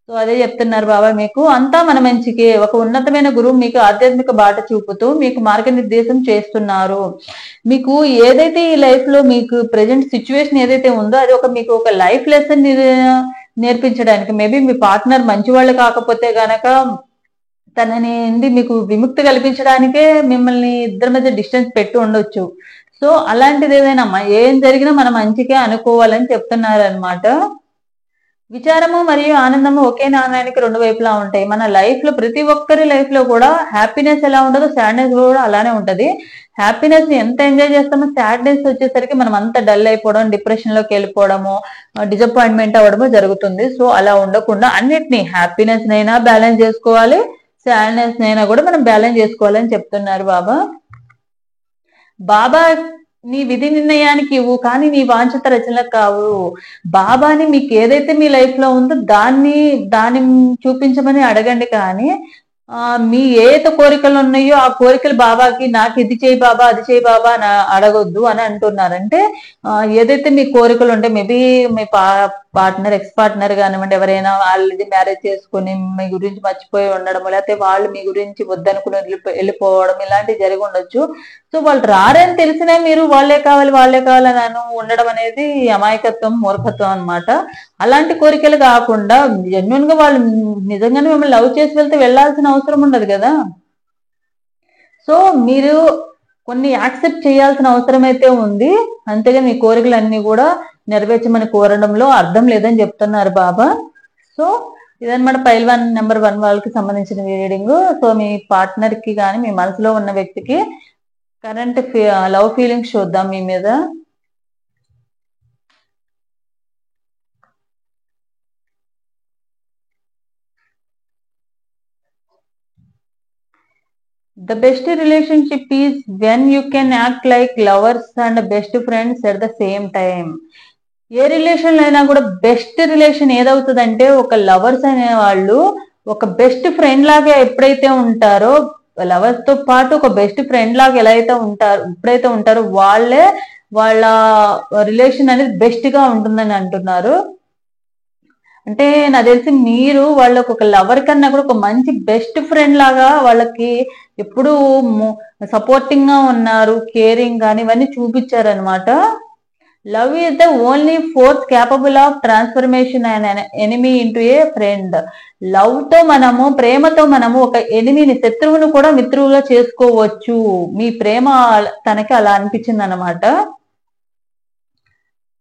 సో అదే చెప్తున్నారు బాబా, మీకు అంతా మన మంచికే. ఒక ఉన్నతమైన గురువు మీకు ఆధ్యాత్మిక బాట చూపుతూ మీకు మార్గనిర్దేశం చేస్తున్నారు. మీకు ఏదైతే ఈ లైఫ్ లో మీకు ప్రెజెంట్ సిచ్యువేషన్ ఏదైతే ఉందో అది మీకు ఒక లైఫ్ లెసన్ నేర్పించడానికి. మేబీ మీ పార్ట్నర్ మంచి వాళ్ళు కాకపోతే గనక తనని మీకు విముక్తి కల్పించడానికే మిమ్మల్ని ఇద్దరి మధ్య డిస్టెన్స్ పెట్టి ఉండొచ్చు. సో అలాంటిది ఏదైనా ఏం జరిగినా మన మంచికే అనుకోవాలని చెప్తున్నారు అనమాట. విచారము మరియు ఆనందము ఒకే నాణ్యానికి రెండు వైపులా ఉంటాయి. మన లైఫ్ లో ప్రతి ఒక్కరి లైఫ్ లో కూడా హ్యాపీనెస్ ఎలా ఉండదో సాడ్నెస్ కూడా అలానే ఉంటది. హ్యాపీనెస్ ని ఎంత ఎంజాయ్ చేస్తామో సాడ్నెస్ వచ్చేసరికి మనం అంత డల్ అయిపోవడం, డిప్రెషన్ లోకి వెళ్ళిపోవడము, డిసప్పాయింట్మెంట్ అవ్వడము జరుగుతుంది. సో అలా ఉండకుండా అన్నిటినీ హ్యాపీనెస్ నైనా బ్యాలెన్స్ చేసుకోవాలి, సాడ్నెస్ నైనా కూడా మనం బ్యాలెన్స్ చేసుకోవాలని చెప్తున్నారు బాబా. బాబా నీ విధి నిర్ణయానికి ఇవ్వు, కానీ నీ వాంఛిత రచనలకు కావు. బాబాని మీకు ఏదైతే మీ లైఫ్ లో ఉందో దాన్ని చూపించమని అడగండి, కానీ మీ ఏదైతే కోరికలు ఉన్నాయో ఆ కోరికలు బాబాకి నాకు ఇది చేయి బాబా అది చేయి బాబా అని అడగొద్దు అని అంటున్నారంటే, ఏదైతే మీ కోరికలు ఉంటాయి, మేబీ మీ పార్ట్నర్ ఎక్స్ పార్ట్నర్ కానివ్వండి, ఎవరైనా ఆల్రెడీ మ్యారేజ్ చేసుకుని మీ గురించి మర్చిపోయి ఉండడం, లేకపోతే వాళ్ళు మీ గురించి వద్దనుకుని వెళ్ళిపోవడం ఇలాంటివి జరిగి ఉండొచ్చు. సో వాళ్ళు రారని తెలిసినా మీరు వాళ్ళే కావాలని ఉండడం అనేది అమాయకత్వం, మూర్ఖత్వం అనమాట. అలాంటి కోరికలు కాకుండా జెన్యున్ గా వాళ్ళు నిజంగానే మిమ్మల్ని లవ్ చేసి వెళ్తే వెళ్లాల్సిన అవసరం ఉండదు కదా. సో మీరు కొన్ని యాక్సెప్ట్ చేయాల్సిన అవసరం అయితే ఉంది, అంతేగా మీ కోరికలన్నీ కూడా నెరవేర్చమని కోరడంలో అర్థం లేదని చెప్తున్నారు బాబా. సో ఇదన్నమాట పైల్వాన్ నెంబర్ 1 వాళ్ళకి సంబంధించిన రీడింగ్. సో మీ పార్ట్నర్ కి కానీ మీ మనసులో ఉన్న వ్యక్తికి కరెంట్ లవ్ ఫీలింగ్స్ చూద్దాం మీ మీద. The best relationship is when you can act like lovers and best friends at the same time. A relation అయినా కూడా బెస్ట్ రిలేషన్ ఏదవుతుందంటే, ఒక లవర్స్ అనే వాళ్ళు ఒక బెస్ట్ ఫ్రెండ్ లాగా ఎప్పుడైతే ఉంటారో, లవర్స్ తో పాటు ఒక బెస్ట్ ఫ్రెండ్ లాగా ఎప్పుడైతే ఉంటారో వాళ్ళే వాళ్ళ రిలేషన్ అనేది బెస్ట్ గా ఉంటుందని అంటున్నారు. అంటే నాకు తెలిసి మీరు వాళ్ళకు ఒక లవర్ కన్నా కూడా ఒక మంచి బెస్ట్ ఫ్రెండ్ లాగా వాళ్ళకి ఎప్పుడు సపోర్టింగ్ గా ఉన్నారు, కేరింగ్ కానీ ఇవన్నీ చూపించారనమాట. Love is the only force capable of transformation and enemy into a friend. Love తో ప్రేమతో మనము ఒక ఎనిమిని, శత్రువును కూడా మిత్రువుగా చేసుకోవచ్చు. మీ ప్రేమ తనకి అలా అనిపించింది అనమాట.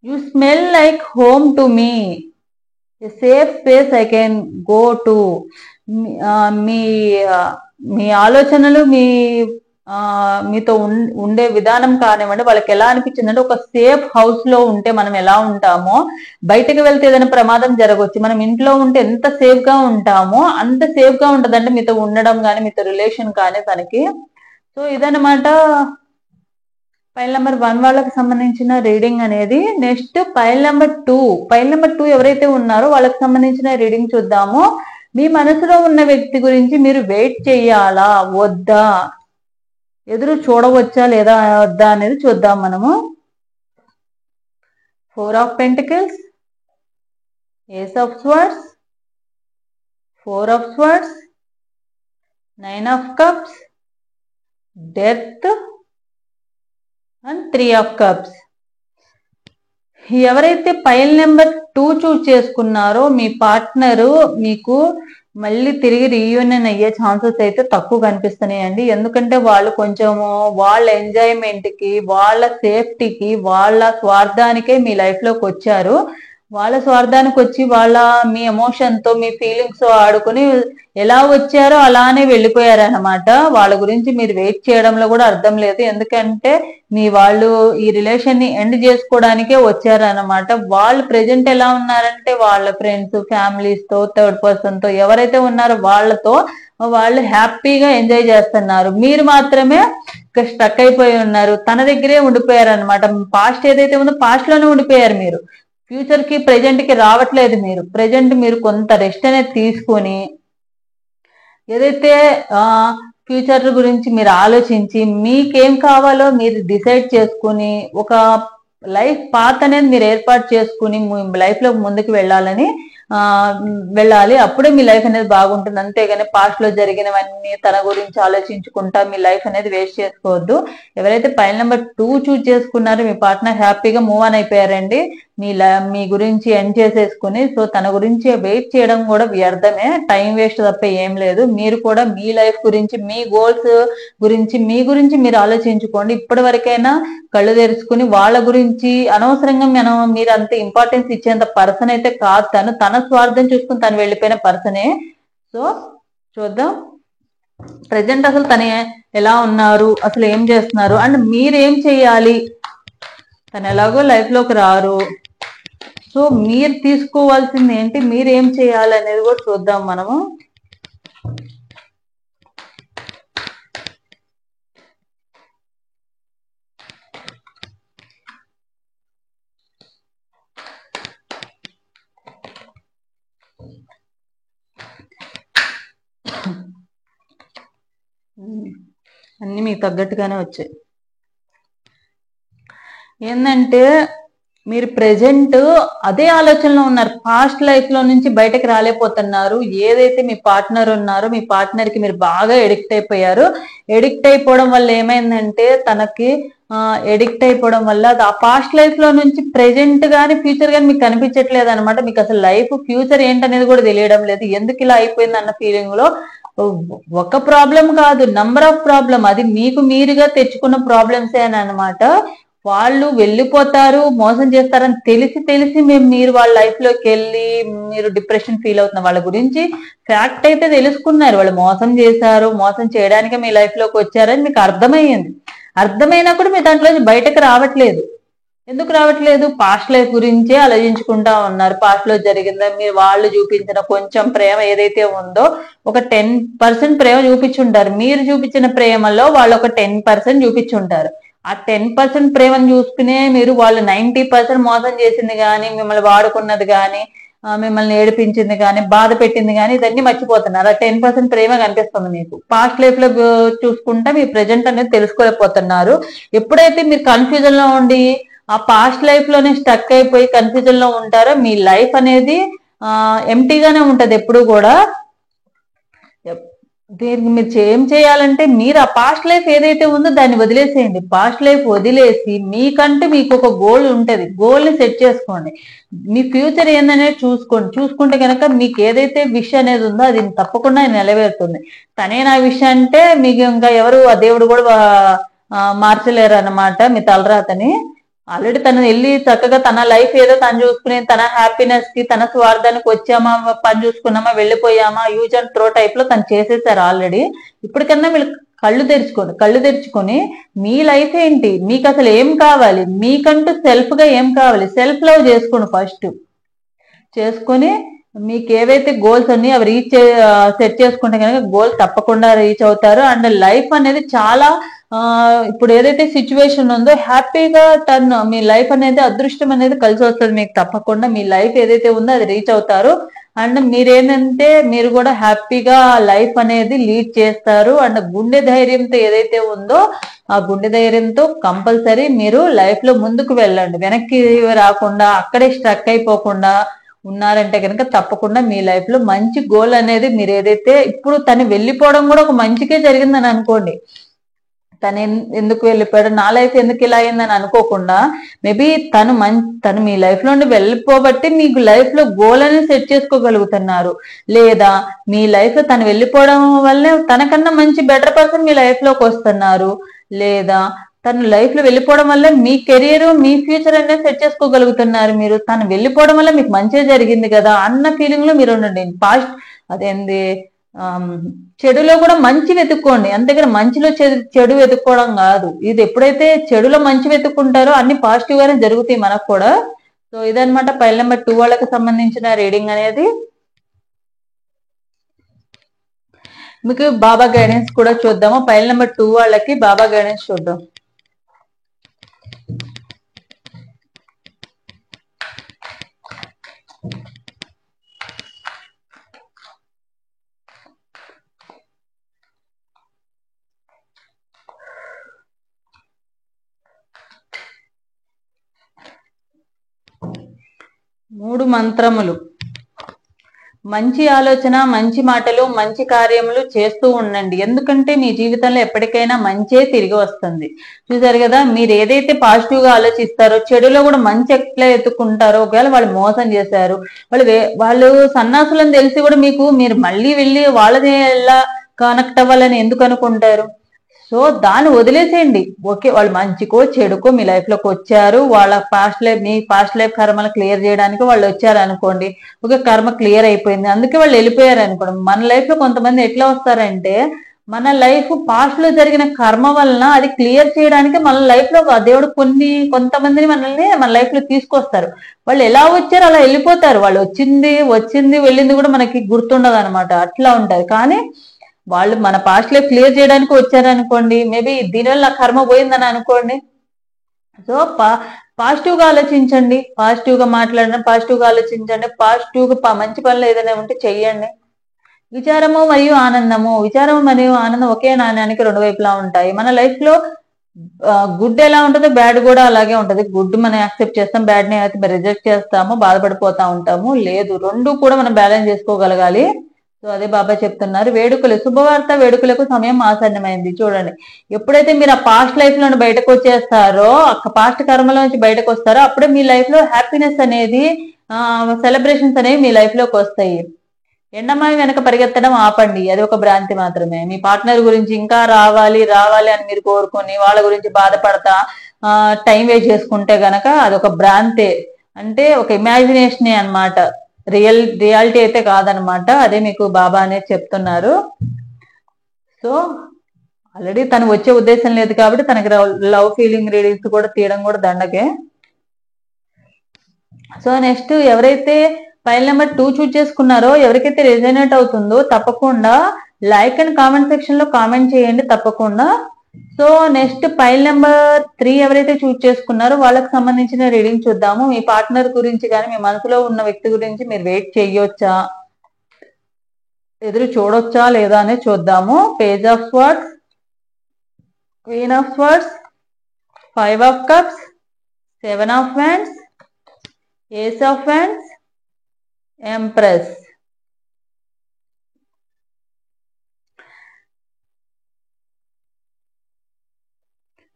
You smell like home to me, safe space I can go to. మీ ఆలోచనలు మీతో ఉండే విధానం కానివ్వండి, వాళ్ళకి ఎలా అనిపించిందంటే ఒక సేఫ్ హౌస్ లో ఉంటే మనం ఎలా ఉంటామో, బయటకు వెళ్తే ఏదైనా ప్రమాదం జరగవచ్చు, మనం ఇంట్లో ఉంటే ఎంత సేఫ్ గా ఉంటామో అంత సేఫ్ గా ఉంటదంటే మీతో ఉండడం కానీ మీతో రిలేషన్ కానీ తనకి. సో ఇదన్నమాట పైల్ నెంబర్ 1 వాళ్ళకి సంబంధించిన రీడింగ్ అనేది. నెక్స్ట్ పైల్ నెంబర్ 2 ఎవరైతే ఉన్నారో వాళ్ళకి సంబంధించిన రీడింగ్ చూద్దాము. మీ మనసులో ఉన్న వ్యక్తి గురించి మీరు వెయిట్ చేయాలా వద్దా, ఎదురు చూడవచ్చా లేదా వద్దా అనేది చూద్దాం మనము. 4 of Pentacles, Ace of Swords, 4 of Swords, 9 of Cups, Death and 3 of Cups. ఎవరైతే పైల్ నెంబర్ 2 చూస్ చేసుకున్నారో మీ పార్ట్నరు మీకు మళ్ళీ తిరిగి రీయూనియన్ అయ్యే ఛాన్సెస్ అయితే తక్కువ కనిపిస్తున్నాయండి. ఎందుకంటే వాళ్ళు కొంచెము వాళ్ళ ఎంజాయ్మెంట్ కి, వాళ్ళ సేఫ్టీకి, వాళ్ళ స్వార్థానికే మీ లైఫ్ లోకి వచ్చారు. వాళ్ళ స్వార్థానికి వచ్చి మీ ఎమోషన్ తో మీ ఫీలింగ్స్ ఆడుకుని ఎలా వచ్చారో అలానే వెళ్ళిపోయారనమాట. వాళ్ళ గురించి మీరు వెయిట్ చేయడంలో కూడా అర్థం లేదు. ఎందుకంటే వాళ్ళు ఈ రిలేషన్ ని ఎండ్ చేసుకోవడానికే వచ్చారనమాట. వాళ్ళు ప్రెజెంట్ ఎలా ఉన్నారంటే వాళ్ళ ఫ్రెండ్స్, ఫ్యామిలీస్ తో, థర్డ్ పర్సన్ తో ఎవరైతే ఉన్నారో వాళ్ళతో వాళ్ళు హ్యాపీగా ఎంజాయ్ చేస్తున్నారు. మీరు మాత్రమే స్టక్ అయిపోయి ఉన్నారు, తన దగ్గరే ఉండిపోయారు అనమాట. పాస్ట్ ఏదైతే ఉందో పాస్ట్ లోనే ఉండిపోయారు. మీరు ఫ్యూచర్ కి ప్రెజెంట్ కి రావట్లేదు. మీరు కొంత రెస్ట్ అనేది తీసుకొని ఏదైతే ఫ్యూచర్ గురించి మీరు ఆలోచించి మీకేం కావాలో మీరు డిసైడ్ చేసుకుని ఒక లైఫ్ పాత్ అనేది మీరు ఏర్పాటు చేసుకుని లైఫ్ లో ముందుకు వెళ్ళాలని వెళ్ళాలి. అప్పుడే మీ లైఫ్ అనేది బాగుంటుంది. అంతేగాని పాస్ట్ లో జరిగినవన్నీ తన గురించి ఆలోచించుకుంటా మీ లైఫ్ అనేది వేస్ట్ చేసుకోవద్దు. ఎవరైతే పైల్ నెంబర్ 2 చూజ్ చేసుకున్నారో మీ పార్ట్నర్ హ్యాపీగా మూవ్ ఆన్ అయిపోయారండి. మీ గురించి ఎండ్ చేసేసుకుని. సో తన గురించి వెయిట్ చేయడం కూడా వ్యర్థమే, టైం వేస్ట్ తప్ప ఏం లేదు. మీరు కూడా మీ లైఫ్ గురించి, మీ గోల్స్ గురించి, మీ గురించి మీరు ఆలోచించుకోండి. ఇప్పటి వరకైనా కళ్ళు తెరుచుకుని వాళ్ళ గురించి అనవసరంగా మీరు అంత ఇంపార్టెన్స్ ఇచ్చేంత పర్సన్ అయితే కాదు. తన స్వార్థం చూసుకుని తను వెళ్ళిపోయిన పర్సనే. సో చూద్దాం ప్రజెంట్ అసలు తను ఎలా ఉన్నారు, అసలు ఏం చేస్తున్నారు, అండ్ మీరేం చేయాలి. తను ఎలాగో లైఫ్ లోకి రారు. సో మీరు తీసుకోవాల్సింది ఏంటి, మీరేం చేయాలి అనేది కూడా చూద్దాం మనము. అన్ని మీకు తగ్గట్టుగానే వచ్చాయి. ఏంటంటే మీరు ప్రెజెంట్ అదే ఆలోచనలో ఉన్నారు. పాస్ట్ లైఫ్ లో నుంచి బయటకు రాలేకపోతున్నారు. ఏదైతే మీ పార్ట్నర్ ఉన్నారో మీ పార్ట్నర్ కి మీరు బాగా ఎడిక్ట్ అయిపోయారు. ఎడిక్ట్ అయిపోవడం వల్ల ఏమైందంటే తనకి ఎడిక్ట్ అయిపోవడం వల్ల ఆ పాస్ట్ లైఫ్ లో నుంచి ప్రెజెంట్ గానీ ఫ్యూచర్ గానీ మీకు కనిపించట్లేదు అనమాట. మీకు అసలు లైఫ్ ఫ్యూచర్ ఏంటనేది కూడా తెలియడం లేదు. ఎందుకు ఇలా అయిపోయింది అన్న ఫీలింగ్ లో ఒక ప్రాబ్లం కాదు, నంబర్ ఆఫ్ ప్రాబ్లం. అది మీకు మీరుగా తెచ్చుకున్న ప్రాబ్లమ్సే అని అనమాట. వాళ్ళు వెళ్ళిపోతారు, మోసం చేస్తారని తెలిసి మీరు వాళ్ళ లైఫ్ లోకి వెళ్ళి మీరు డిప్రెషన్ ఫీల్ అవుతున్న వాళ్ళ గురించి ఫ్యాక్ట్ అయితే తెలుసుకున్నారు. వాళ్ళు మోసం చేశారు, మోసం చేయడానికే మీ లైఫ్ లోకి వచ్చారని మీకు అర్థమయ్యింది. అర్థమైనా కూడా మీరు దాంట్లో బయటకు రావట్లేదు. ఎందుకు రావట్లేదు? పాస్ట్ లైఫ్ గురించే ఆలోచించుకుంటా ఉన్నారు. పాస్ట్ లో జరిగిందా, మీరు వాళ్ళు చూపించిన కొంచెం ప్రేమ ఏదైతే ఉందో ఒక 10% ప్రేమ చూపించుంటారు. మీరు చూపించిన ప్రేమలో వాళ్ళు ఒక 10% చూపించుంటారు. ఆ 10% ప్రేమను చూసుకునే మీరు వాళ్ళు 90% మోసం చేసింది కానీ, మిమ్మల్ని వాడుకున్నది కానీ, మిమ్మల్ని ఏడిపించింది కానీ, బాధ పెట్టింది కానీ ఇదన్నీ మర్చిపోతున్నారు. ఆ 10% ప్రేమ కనిపిస్తుంది మీకు. పాస్ట్ లైఫ్ లో చూసుకుంటే మీ ప్రెజెంట్ అనేది తెలుసుకోలేకపోతున్నారు. ఎప్పుడైతే మీరు కన్ఫ్యూజన్ లో ఉండి ఆ పాస్ట్ లైఫ్ లోనే స్టక్ అయిపోయి కన్ఫ్యూజన్ లో ఉంటారో మీ లైఫ్ అనేది ఎంటీగానే ఉంటది ఎప్పుడు కూడా. దీనికి మీరు ఏం చేయాలంటే మీరు ఆ పాస్ట్ లైఫ్ ఏదైతే ఉందో దాన్ని వదిలేసేయండి. పాస్ట్ లైఫ్ వదిలేసి మీకంటూ మీకు ఒక గోల్ ఉంటది. గోల్ ని సెట్ చేసుకోండి. మీ ఫ్యూచర్ ఏందనేది చూసుకోండి. చూసుకుంటే కనుక మీకు ఏదైతే విష్ అనేది ఉందో అది తప్పకుండా నెరవేరుతుంది. తనే నా విష్ అంటే మీకు ఇంకా ఎవరు ఆ దేవుడు కూడా మార్చలేరు అన్నమాట మీ తలరాతని. ఆల్రెడీ తను వెళ్ళి చక్కగా తన లైఫ్ ఏదో తను చూసుకుని తన హ్యాపీనెస్ కి తన స్వార్థానికి వచ్చామా, పని చూసుకున్నామా, వెళ్ళిపోయామా, యూజ్ అండ్ త్రో టైప్ లో తను చేసేసారు ఆల్రెడీ. ఇప్పటికన్నా వీళ్ళు కళ్ళు తెరుచుకొని మీ లైఫ్ ఏంటి, మీకు అసలు ఏం కావాలి, మీకంటూ సెల్ఫ్ గా ఏం కావాలి, సెల్ఫ్ లవ్ చేసుకోండి ఫస్ట్. చేసుకొని మీకు ఏవైతే గోల్స్ ఉన్నాయో అవి సెట్ చేసుకుంటే కనుక గోల్ తప్పకుండా రీచ్ అవుతారు. అండ్ లైఫ్ అనేది చాలా ఇప్పుడు ఏదైతే సిచ్యువేషన్ ఉందో హ్యాపీగా మీ లైఫ్ అనేది అదృష్టం అనేది కలిసి వస్తుంది మీకు. తప్పకుండా మీ లైఫ్ ఏదైతే ఉందో అది రీచ్ అవుతారు. అండ్ మీరేంటంటే మీరు కూడా హ్యాపీగా లైఫ్ అనేది లీడ్ చేస్తారు. అండ్ గుండె ధైర్యంతో ఏదైతే ఉందో ఆ గుండె ధైర్యంతో కంపల్సరీ మీరు లైఫ్ లో ముందుకు వెళ్ళండి. వెనక్కి రాకుండా అక్కడే స్ట్రక్ అయిపోకుండా ఉన్నారంటే కనుక తప్పకుండా మీ లైఫ్ లో మంచి గోల్ అనేది మీరు ఏదైతే ఇప్పుడు తను వెళ్ళిపోవడం కూడా ఒక మంచికే జరిగిందని అనుకోండి. తను ఎందుకు వెళ్ళిపోయాడు, నా లైఫ్ ఎందుకు ఇలా అయిందని అనుకోకుండా మేబీ తను మీ లైఫ్ నుండి వెళ్ళిపోబట్టి మీకు లైఫ్ లో గోల్ అనేది సెట్ చేసుకోగలుగుతున్నారు. లేదా మీ లైఫ్ లో తను వెళ్ళిపోవడం వల్లే తనకన్నా మంచి బెటర్ పర్సన్ మీ లైఫ్ లోకి వస్తున్నారు. లేదా తను లైఫ్ లో వెళ్ళిపోవడం వల్ల మీ కెరీర్ మీ ఫ్యూచర్ అనేది సెట్ చేసుకోగలుగుతున్నారు. మీరు తను వెళ్ళిపోవడం వల్ల మీకు మంచిగా జరిగింది కదా అన్న ఫీలింగ్ లో మీరు ఉండండి. పాస్ట్ అదేంది చెడులో కూడా మంచి వెతుక్కోండి. అంతేగాని మంచిలో చెడు వెతుక్కోవడం కాదు. ఇది ఎప్పుడైతే చెడులో మంచి వెతుక్కుంటారో అన్ని పాజిటివ్ గానే జరుగుతాయి మనకు కూడా. సో ఇదనమాట పైల్ నెంబర్ 2 వాళ్ళకి సంబంధించిన రీడింగ్ అనేది. మీకు బాబా గైడెన్స్ కూడా చూద్దాము. పైల్ నెంబర్ 2 వాళ్ళకి బాబా గైడెన్స్ చూద్దాం. మూడు మంత్రములు. మంచి ఆలోచన, మంచి మాటలు, మంచి కార్యములు చేస్తూ ఉండండి. ఎందుకంటే మీ జీవితంలో ఎప్పటికైనా మంచే తిరిగి వస్తుంది. చూసారు కదా, మీరు ఏదైతే పాజిటివ్ గా ఆలోచిస్తారో చెడులో కూడా మంచి ఎట్లా ఎత్తుకుంటారో, ఒకవేళ వాళ్ళు మోసం చేశారు, వాళ్ళు సన్నాసులని తెలిసి కూడా మీరు మళ్ళీ వెళ్ళి వాళ్ళని ఎలా కనెక్ట్ అవ్వాలని ఎందుకు అనుకుంటారు? సో దాన్ని వదిలేసేయండి. ఓకే, వాళ్ళు మంచికో చెడుకో మీ లైఫ్ లోకి వచ్చారు, వాళ్ళ మీ పాస్ట్ లైఫ్ కర్మలు క్లియర్ చేయడానికి వాళ్ళు వచ్చారు అనుకోండి. ఓకే, కర్మ క్లియర్ అయిపోయింది, అందుకే వాళ్ళు వెళ్ళిపోయారు అనుకోండి. మన లైఫ్ లో కొంతమంది ఎట్లా వస్తారంటే, మన లైఫ్ పాస్ట్ లో జరిగిన కర్మ వలన అది క్లియర్ చేయడానికి మన లైఫ్ లో దేవుడు కొంతమందిని మన లైఫ్ లో తీసుకొస్తారు. వాళ్ళు ఎలా వచ్చారు అలా వెళ్ళిపోతారు. వాళ్ళు వచ్చింది వెళ్ళింది కూడా మనకి గుర్తుండదు అనమాట. అట్లా ఉంటది. కానీ వాళ్ళు మన పాస్ట్ లైఫ్ క్లియర్ చేయడానికి వచ్చారనుకోండి, మేబీ దీనివల్ల నా కర్మ పోయిందని అనుకోండి. సో పాజిటివ్ గా ఆలోచించండి, పాజిటివ్ గా మాట్లాడండి, పాజిటివ్ గా ఆలోచించండి, పాజిటివ్ గా మంచి పనులు ఏదైనా ఉంటే చెయ్యండి. విచారము మరియు ఆనందం ఒకే నాణ్యానికి రెండు వైపులా ఉంటాయి. మన లైఫ్ లో గుడ్ ఎలా ఉంటుందో బ్యాడ్ కూడా అలాగే ఉంటది. గుడ్ మనం యాక్సెప్ట్ చేస్తాం, బ్యాడ్ ని అయితే రిజెక్ట్ చేస్తాము, బాధపడిపోతా ఉంటాము. లేదు, రెండు కూడా మనం బ్యాలెన్స్ చేసుకోగలగాలి. సో అదే బాబా చెప్తున్నారు. శుభవార్త వేడుకలకు సమయం ఆసన్నమైంది. చూడండి, ఎప్పుడైతే మీరు ఆ పాస్ట్ లైఫ్ లో బయటకు వచ్చేస్తారో, పాస్ట్ కర్మలో నుంచి బయటకు వస్తారో, అప్పుడే మీ లైఫ్ లో హ్యాపీనెస్ అనేది, సెలబ్రేషన్స్ అనేవి మీ లైఫ్ లోకి వస్తాయి. ఎండమావి వెనక పరిగెత్తడం ఆపండి, అది ఒక భ్రాంతి మాత్రమే. మీ పార్ట్నర్ గురించి ఇంకా రావాలి రావాలి అని మీరు కోరుకొని వాళ్ళ గురించి బాధపడతా టైం వేస్ట్ చేసుకుంటే గనక అదొక భ్రాంతే. అంటే ఒక ఇమాజినేషనే అన్నమాట, రియాలిటీ అయితే కాదనమాట. అదే మీకు బాబా అనేది చెప్తున్నారు. సో ఆల్రెడీ తను వచ్చే ఉద్దేశం లేదు కాబట్టి తనకి లవ్ ఫీలింగ్ రీడింగ్స్ కూడా తీయడం కూడా దండకే. సో నెక్స్ట్, ఎవరైతే ఫైల్ నెంబర్ 2 చూజ్ చేసుకున్నారో, ఎవరికైతే రెజనేట్ అవుతుందో తప్పకుండా లైక్ అండ్ కామెంట్ సెక్షన్ లో కామెంట్ చేయండి తప్పకుండా. సో నెక్స్ట్, ఫైల్ నెంబర్ 3 ఎవరైతే చూజ్ చేసుకున్నారో వాళ్ళకి సంబంధించిన రీడింగ్ చూద్దాము. మీ పార్ట్నర్ గురించి కానీ మీ మనసులో ఉన్న వ్యక్తి గురించి మీరు వెయిట్ చేయొచ్చా, ఎదురు చూడొచ్చా లేదా అనేది చూద్దాము. Page of swords, queen of swords, 5 of cups, 7 of wands, ace of wands, empress.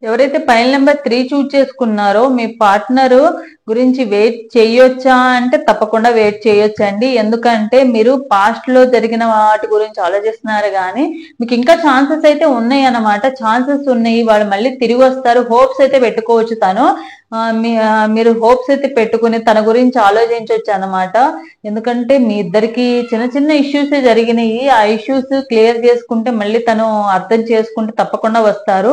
ఎవరైతే ఫైల్ నెంబర్ 3 చూజ్ చేసుకున్నారో మీ పార్ట్నర్ గురించి వెయిట్ చేయొచ్చా అంటే తప్పకుండా వెయిట్ చేయొచ్చండి. ఎందుకంటే మీరు పాస్ట్ లో జరిగిన వాటి గురించి ఆలోచిస్తున్నారు, కానీ మీకు ఇంకా ఛాన్సెస్ అయితే ఉన్నాయి అన్నమాట. ఛాన్సెస్ ఉన్నాయి, వాళ్ళు మళ్ళీ తిరిగి వస్తారు. హోప్స్ అయితే పెట్టుకోవచ్చు. మీరు హోప్స్ అయితే పెట్టుకుని తన గురించి ఆలోచించవచ్చు అన్నమాట. ఎందుకంటే మీ ఇద్దరికి చిన్న చిన్న ఇష్యూస్ జరిగినాయి. ఆ ఇష్యూస్ క్లియర్ చేసుకుంటే మళ్ళీ తను అర్థం చేసుకుంటే తప్పకుండా వస్తారు.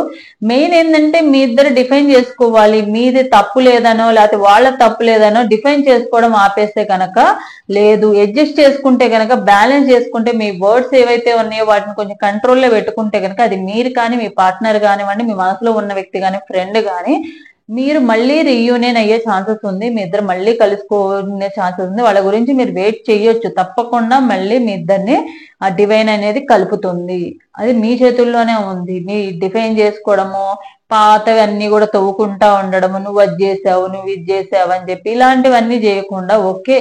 మెయిన్ ఏంటంటే మీ ఇద్దరు డిఫైన్ చేసుకోవాలి. మీది తప్పు లేదనో లేకపోతే వాళ్ళ తప్పు లేదనో డిఫైన్ చేసుకోవడం ఆపేస్తే కనుక, లేదు అడ్జస్ట్ చేసుకుంటే కనుక, బ్యాలెన్స్ చేసుకుంటే, మీ వర్డ్స్ ఏవైతే ఉన్నాయో వాటిని కొంచెం కంట్రోల్లో పెట్టుకుంటే కనుక, అది మీరు కానీ మీ పార్ట్నర్ కానివ్వండి, మీ మనసులో ఉన్న వ్యక్తి కానీ, ఫ్రెండ్ కానీ, మీరు మళ్ళీ రీయూనియన్ అయ్యే ఛాన్సెస్ ఉంది. మీ ఇద్దరు మళ్ళీ కలుసుకునే ఛాన్సెస్ ఉంది. వాళ్ళ గురించి మీరు వెయిట్ చేయొచ్చు. తప్పకుండా మళ్ళీ మీ ఇద్దరిని ఆ డివైన్ అనేది కలుపుతుంది. అది మీ చేతుల్లోనే ఉంది. మీ డిఫైన్ చేసుకోవడము, పాతవి అన్ని కూడా తవ్వుకుంటా ఉండడము, నువ్వు అది చేసావు, నువ్వు ఇది చేసావు అని చెప్పి ఇలాంటివన్నీ చేయకుండా, ఓకే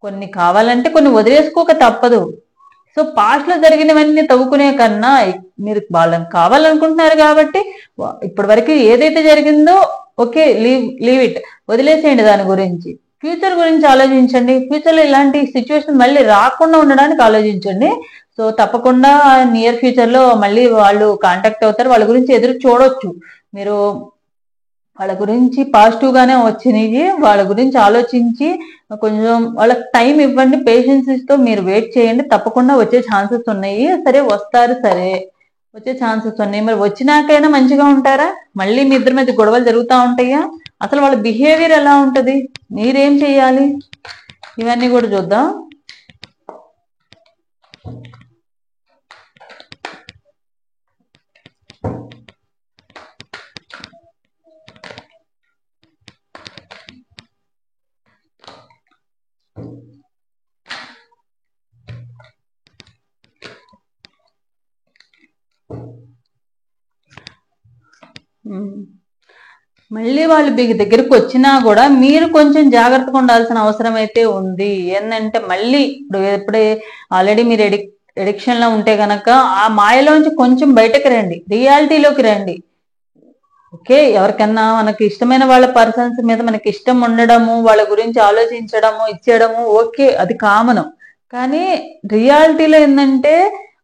కొన్ని కావాలంటే కొన్ని వదిలేసుకోక తప్పదు. సో పాస్ట్ లో జరిగినవన్నీ తవ్వుకునే కన్నా, మీరు వాళ్ళని కావాలనుకుంటున్నారు కాబట్టి ఇప్పటి వరకు ఏదైతే జరిగిందో ఓకే, లీవ్ ఇట్, వదిలేసేయండి దాని గురించి. ఫ్యూచర్ గురించి ఆలోచించండి. ఫ్యూచర్ లో ఇలాంటి సిచ్యువేషన్ మళ్ళీ రాకుండా ఉండడానికి ఆలోచించండి. సో తప్పకుండా నియర్ ఫ్యూచర్ లో మళ్ళీ వాళ్ళు కాంటాక్ట్ అవుతారు. వాళ్ళ గురించి ఎదురు చూడొచ్చు మీరు. వాళ్ళ గురించి పాజిటివ్ గానే వచ్చినాయి. వాళ్ళ గురించి ఆలోచించి కొంచెం వాళ్ళకి టైం ఇవ్వండి, పేషెన్స్ తో మీరు వెయిట్ చేయండి. తప్పకుండా వచ్చే ఛాన్సెస్ ఉన్నాయి. సరే వస్తారు, సరే వచ్చే ఛాన్సెస్ ఉన్నాయి. మరి వచ్చినాకైనా మంచిగా ఉంటారా? మళ్ళీ మీ ఇద్దరి మీద గొడవలు జరుగుతూ ఉంటాయా? అసలు వాళ్ళ బిహేవియర్ ఎలా ఉంటది? మీరేం చెయ్యాలి? ఇవన్నీ కూడా చూద్దాం. మళ్ళీ వాళ్ళు మీ దగ్గరికి వచ్చినా కూడా మీరు కొంచెం జాగ్రత్తగా ఉండాల్సిన అవసరం అయితే ఉంది. ఏంటంటే మళ్ళీ ఇప్పుడు ఎప్పుడే ఆల్రెడీ మీరు ఎడిక్షన్ లో ఉంటే గనక ఆ మాయలోంచి కొంచెం బయటకు రండి, రియాలిటీలోకి రండి. ఓకే, ఎవరికన్నా మనకి ఇష్టమైన వాళ్ళ పర్సన్స్ మీద మనకి ఇష్టం ఉండడము, వాళ్ళ గురించి ఆలోచించడము, ఇచ్చేయడము, ఓకే, అది కామన్. కానీ రియాలిటీలో ఏంటంటే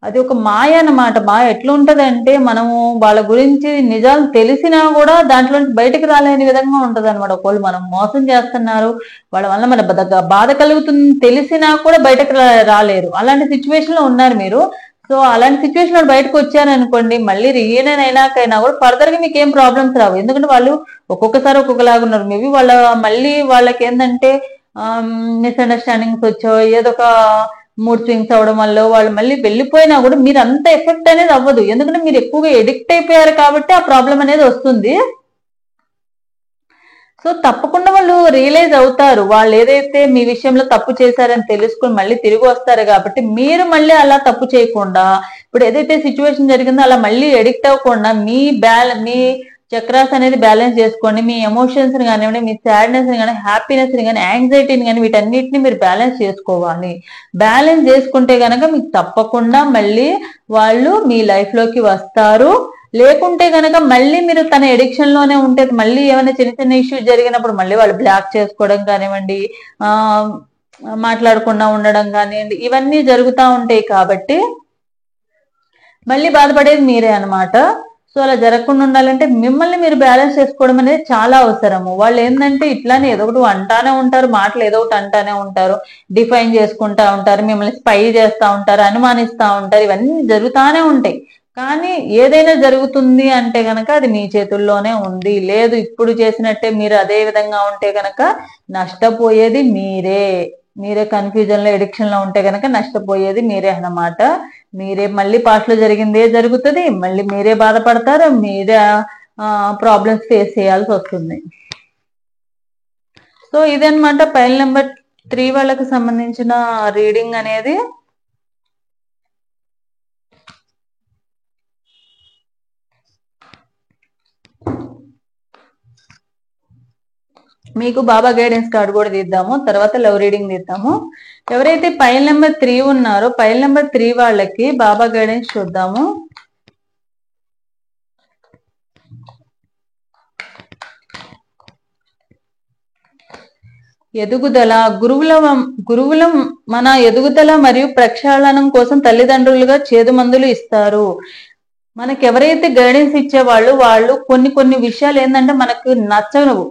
అది ఒక మాయ అన్నమాట. మాయ ఎట్లా ఉంటదంటే మనము వాళ్ళ గురించి నిజాలు తెలిసినా కూడా దాంట్లో బయటకు రాలేని విధంగా ఉంటది అనమాట. ఒకళ్ళు మనం మోసం చేస్తున్నారు, వాళ్ళ వల్ల మన బాధ కలుగుతుంది తెలిసినా కూడా బయటకు రాలేరు. అలాంటి సిచ్యువేషన్ లో ఉన్నారు మీరు. సో అలాంటి సిచ్యువేషన్ లో బయటకు వచ్చారనుకోండి, మళ్ళీ రీయూనియన్ అయినాకైనా కూడా ఫర్దర్ గా మీకు ఏం ప్రాబ్లమ్స్ రావు. ఎందుకంటే వాళ్ళు ఒక్కొక్కసారి ఒక్కొక్కలాగా ఉన్నారు. మేబీ మళ్ళీ వాళ్ళకి ఏంటంటే మిస్అండర్స్టాండింగ్స్ వచ్చో ఏదో ఒక మూడ్ స్వింగ్స్ అవడం వల్ల వాళ్ళు మళ్ళీ వెళ్ళిపోయినా కూడా మీరు అంత ఎఫెక్ట్ అనేది అవ్వదు. ఎందుకంటే మీరు ఎక్కువగా ఎడిక్ట్ అయిపోయారు కాబట్టి ఆ ప్రాబ్లం అనేది వస్తుంది. సో తప్పకుండా వాళ్ళు రియలైజ్ అవుతారు. వాళ్ళు ఏదైతే మీ విషయంలో తప్పు చేశారని తెలుసుకుని మళ్ళీ తిరిగి వస్తారు కాబట్టి మీరు మళ్ళీ అలా తప్పు చేయకుండా, ఇప్పుడు ఏదైతే సిచ్యువేషన్ జరిగిందో అలా మళ్ళీ ఎడిక్ట్ అవ్వకుండా మీ చక్రాస్ అనేది బ్యాలెన్స్ చేసుకోండి. మీ ఎమోషన్స్ ని కానివ్వండి, మీ సాడ్నెస్ ని కానీ, హ్యాపీనెస్ ని కానీ, యాంగ్జైటీని కానీ, వీటన్నిటిని మీరు బ్యాలెన్స్ చేసుకోవాలి. బ్యాలెన్స్ చేసుకుంటే గనక మీకు తప్పకుండా మళ్ళీ వాళ్ళు మీ లైఫ్ లోకి వస్తారు. లేకుంటే గనక మళ్ళీ మీరు తన ఎడిక్షన్ లోనే ఉంటే మళ్ళీ ఏమైనా చిన్న చిన్న ఇష్యూస్ జరిగినప్పుడు మళ్ళీ వాళ్ళు బ్లాక్ చేసుకోవడం కానివ్వండి, ఆ మాట్లాడకుండా ఉండడం కానివ్వండి, ఇవన్నీ జరుగుతూ ఉంటాయి. కాబట్టి మళ్ళీ బాధపడేది మీరే అనమాట. సో అలా జరగకుండా ఉండాలంటే మిమ్మల్ని మీరు బ్యాలెన్స్ చేసుకోవడం అనేది చాలా అవసరము. వాళ్ళు ఏంటంటే ఇట్లానే ఏదో ఒకటి అంటానే ఉంటారు, మాటలు ఏదో ఒకటి అంటానే ఉంటారు, డిఫైన్ చేసుకుంటా ఉంటారు, మిమ్మల్ని స్పై చేస్తూ ఉంటారు, అనుమానిస్తూ ఉంటారు, ఇవన్నీ జరుగుతానే ఉంటాయి. కానీ ఏదైనా జరుగుతుంది అంటే గనక అది మీ చేతుల్లోనే ఉంది. లేదు ఇప్పుడు చేసినట్టే మీరు అదే విధంగా ఉంటే గనక నష్టపోయేది మీరే. మీరే కన్ఫ్యూజన్ లో ఎడిక్షన్ లో ఉంటే గనక నష్టపోయేది మీరే అన్నమాట. మీరే మళ్ళీ పాస్ట్ లో జరిగిందే జరుగుతుంది, మళ్ళీ మీరే బాధపడతారు, మీరే ప్రాబ్లమ్స్ ఫేస్ చేయాల్సి వస్తుంది. సో ఇదనమాట పైల్ నెంబర్ 3 వాళ్ళకి సంబంధించిన రీడింగ్ అనేది. మీకు బాబా గైడెన్స్ కార్డు కూడా తీద్దాము, తర్వాత లవ్ రీడింగ్ తీద్దాము. ఎవరైతే పైల్ నెంబర్ 3 ఉన్నారో పైల్ నెంబర్ 3 వాళ్ళకి బాబా గైడెన్స్ చూద్దాము. ఎదుగుదల, గురువుల మన ఎదుగుదల మరియు ప్రక్షాళనం కోసం తల్లిదండ్రులుగా చేదు మందులు ఇస్తారు. మనకి ఎవరైతే గైడెన్స్ ఇచ్చేవాళ్ళు వాళ్ళు కొన్ని విషయాలు ఏంటంటే మనకు నచ్చవు.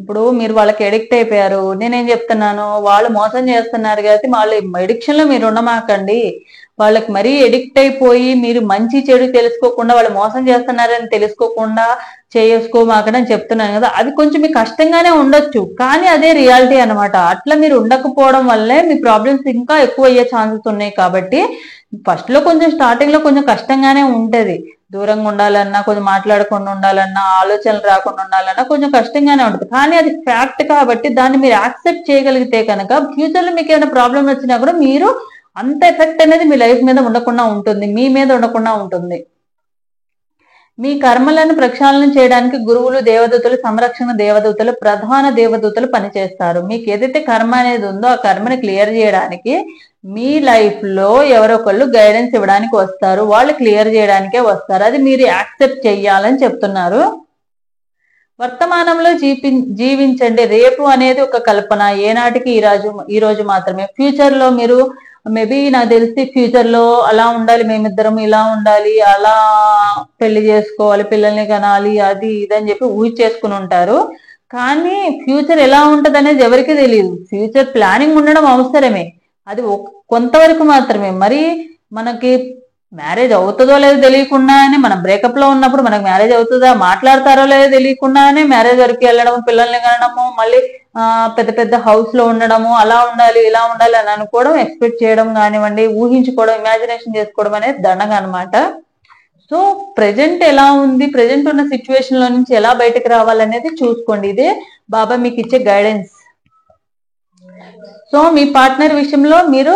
ఇప్పుడు మీరు వాళ్ళకి ఎడిక్ట్ అయిపోయారు, నేనేం చెప్తున్నాను, వాళ్ళు మోసం చేస్తున్నారు కాబట్టి వాళ్ళ ఎడిక్షన్ లో మీరు ఉండమాకండి. వాళ్ళకి మరీ ఎడిక్ట్ అయిపోయి మీరు మంచి చెడు తెలుసుకోకుండా వాళ్ళు మోసం చేస్తున్నారని తెలుసుకోకుండా చేసుకోమాకని చెప్తున్నాను కదా. అది కొంచెం మీకు కష్టంగానే ఉండొచ్చు, కానీ అదే రియాలిటీ అనమాట. అట్లా మీరు ఉండకపోవడం వల్లే మీ ప్రాబ్లమ్స్ ఇంకా ఎక్కువ అయ్యే ఛాన్సెస్ ఉన్నాయి. కాబట్టి ఫస్ట్ లో కొంచెం స్టార్టింగ్ లో కొంచెం కష్టంగానే ఉంటది. దూరంగా ఉండాలన్నా, కొంచెం మాట్లాడకుండా ఉండాలన్నా, ఆలోచనలు రాకుండా ఉండాలన్నా కొంచెం కష్టంగానే ఉంటుంది. కానీ అది ఫ్యాక్ట్ కాబట్టి దాన్ని మీరు యాక్సెప్ట్ చేయగలిగితే కనుక ఫ్యూచర్ లో మీకు ఏమైనా ప్రాబ్లం వచ్చినా కూడా మీరు అంత ఎఫెక్ట్ అనేది మీ లైఫ్ మీద ఉండకుండా ఉంటుంది, మీ మీద ఉండకుండా ఉంటుంది. మీ కర్మలను ప్రక్షాళన చేయడానికి గురువులు, దేవదూతలు, సంరక్షణ దేవదూతలు, ప్రధాన దేవదూతలు పనిచేస్తారు. మీకు ఏదైతే కర్మ అనేది ఉందో ఆ కర్మని క్లియర్ చేయడానికి మీ లైఫ్ లో ఎవరొకళ్ళు గైడెన్స్ ఇవ్వడానికి వస్తారు. వాళ్ళు క్లియర్ చేయడానికే వస్తారు. అది మీరు యాక్సెప్ట్ చెయ్యాలని చెప్తున్నారు. వర్తమానంలో జీవించండి. రేపు అనేది ఒక కల్పన, ఏనాటికి ఈ రోజు మాత్రమే. ఫ్యూచర్ లో మీరు మేబీ నాకు తెలిసి ఫ్యూచర్ లో అలా ఉండాలి, మేమిద్దరం ఇలా ఉండాలి, అలా పెళ్లి చేసుకోవాలి, పిల్లల్ని కనాలి, అది ఇదని చెప్పి చేసుకుని ఉంటారు. కానీ ఫ్యూచర్ ఎలా ఉంటది అనేది ఎవరికి తెలియదు. ఫ్యూచర్ ప్లానింగ్ ఉండడం అవసరమే, అది కొంతవరకు మాత్రమే. మరి మనకి మ్యారేజ్ అవుతుందో లేదో తెలియకుండానే, మనం బ్రేకప్ లో ఉన్నప్పుడు మనకు మ్యారేజ్ అవుతుందా, మాట్లాడతారో లేదో తెలియకుండానే మ్యారేజ్ వరకు వెళ్ళడము, పిల్లల్ని కనడము, మళ్ళీ పెద్ద పెద్ద హౌస్ లో ఉండడము, అలా ఉండాలి ఇలా ఉండాలి అని అనుకోవడం, ఎక్స్పెక్ట్ చేయడం కానివ్వండి, ఊహించుకోవడం, ఇమాజినేషన్ చేసుకోవడం అనేది దండగా అనమాట. సో ప్రెజెంట్ ఎలా ఉంది, ప్రెజెంట్ ఉన్న సిచ్యువేషన్ లో నుంచి ఎలా బయటకు రావాలనేది చూసుకోండి. ఇదే బాబా మీకు ఇచ్చే గైడెన్స్. సో మీ పార్ట్నర్ విషయంలో మీరు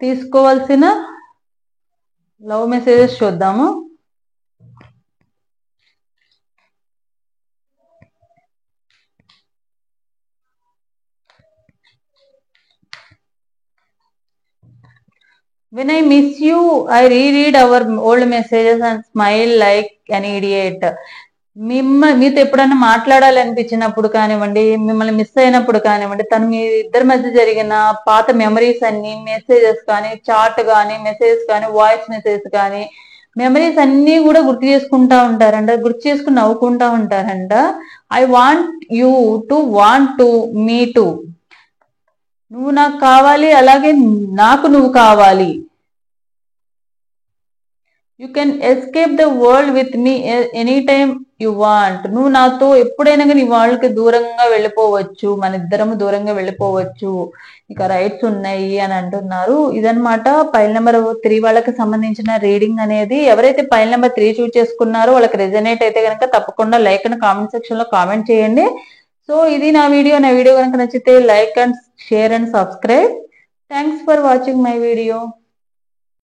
తీసుకోవాల్సిన లవ్ మెసేజెస్ చూద్దాము. When I miss you, I reread our old messages and smile like an idiot. మీతో ఎప్పుడన్నా మాట్లాడాలనిపించినప్పుడు కానివ్వండి, మిమ్మల్ని మిస్ అయినప్పుడు కానివ్వండి, తను మీ ఇద్దరి మధ్య జరిగిన పాత మెమరీస్ అన్ని, మెసేజెస్ కానీ, చాట్ కానీ, మెసేజెస్ కానీ, వాయిస్ మెసేజ్ కానీ, మెమరీస్ అన్ని కూడా గుర్తు చేసుకుంటా ఉంటారంట, గుర్తు చేసుకుని నవ్వుకుంటా ఉంటారంట. I want you to want to me to. నువ్వు నాకు కావాలి, అలాగే నాకు నువ్వు కావాలి. You can escape the world with me any time you want. నువ్వు నాతో ఎప్పుడైనా కానీ వాళ్ళకి దూరంగా వెళ్ళిపోవచ్చు, మన ఇద్దరము దూరంగా వెళ్ళిపోవచ్చు, ఇక రైట్స్ ఉన్నాయి అని అంటున్నారు. ఇదనమాట పైల్ నెంబర్ 3 వాళ్ళకి సంబంధించిన రీడింగ్ అనేది. ఎవరైతే పైల్ నెంబర్ 3 చూస్ చేసుకున్నారో వాళ్ళకి రెజనేట్ అయితే కనుక తప్పకుండా లైక్ అని కామెంట్ సెక్షన్ లో కామెంట్ చేయండి. సో ఇది నా వీడియో కనుక నచ్చితే like and share and subscribe. Thanks for watching my video.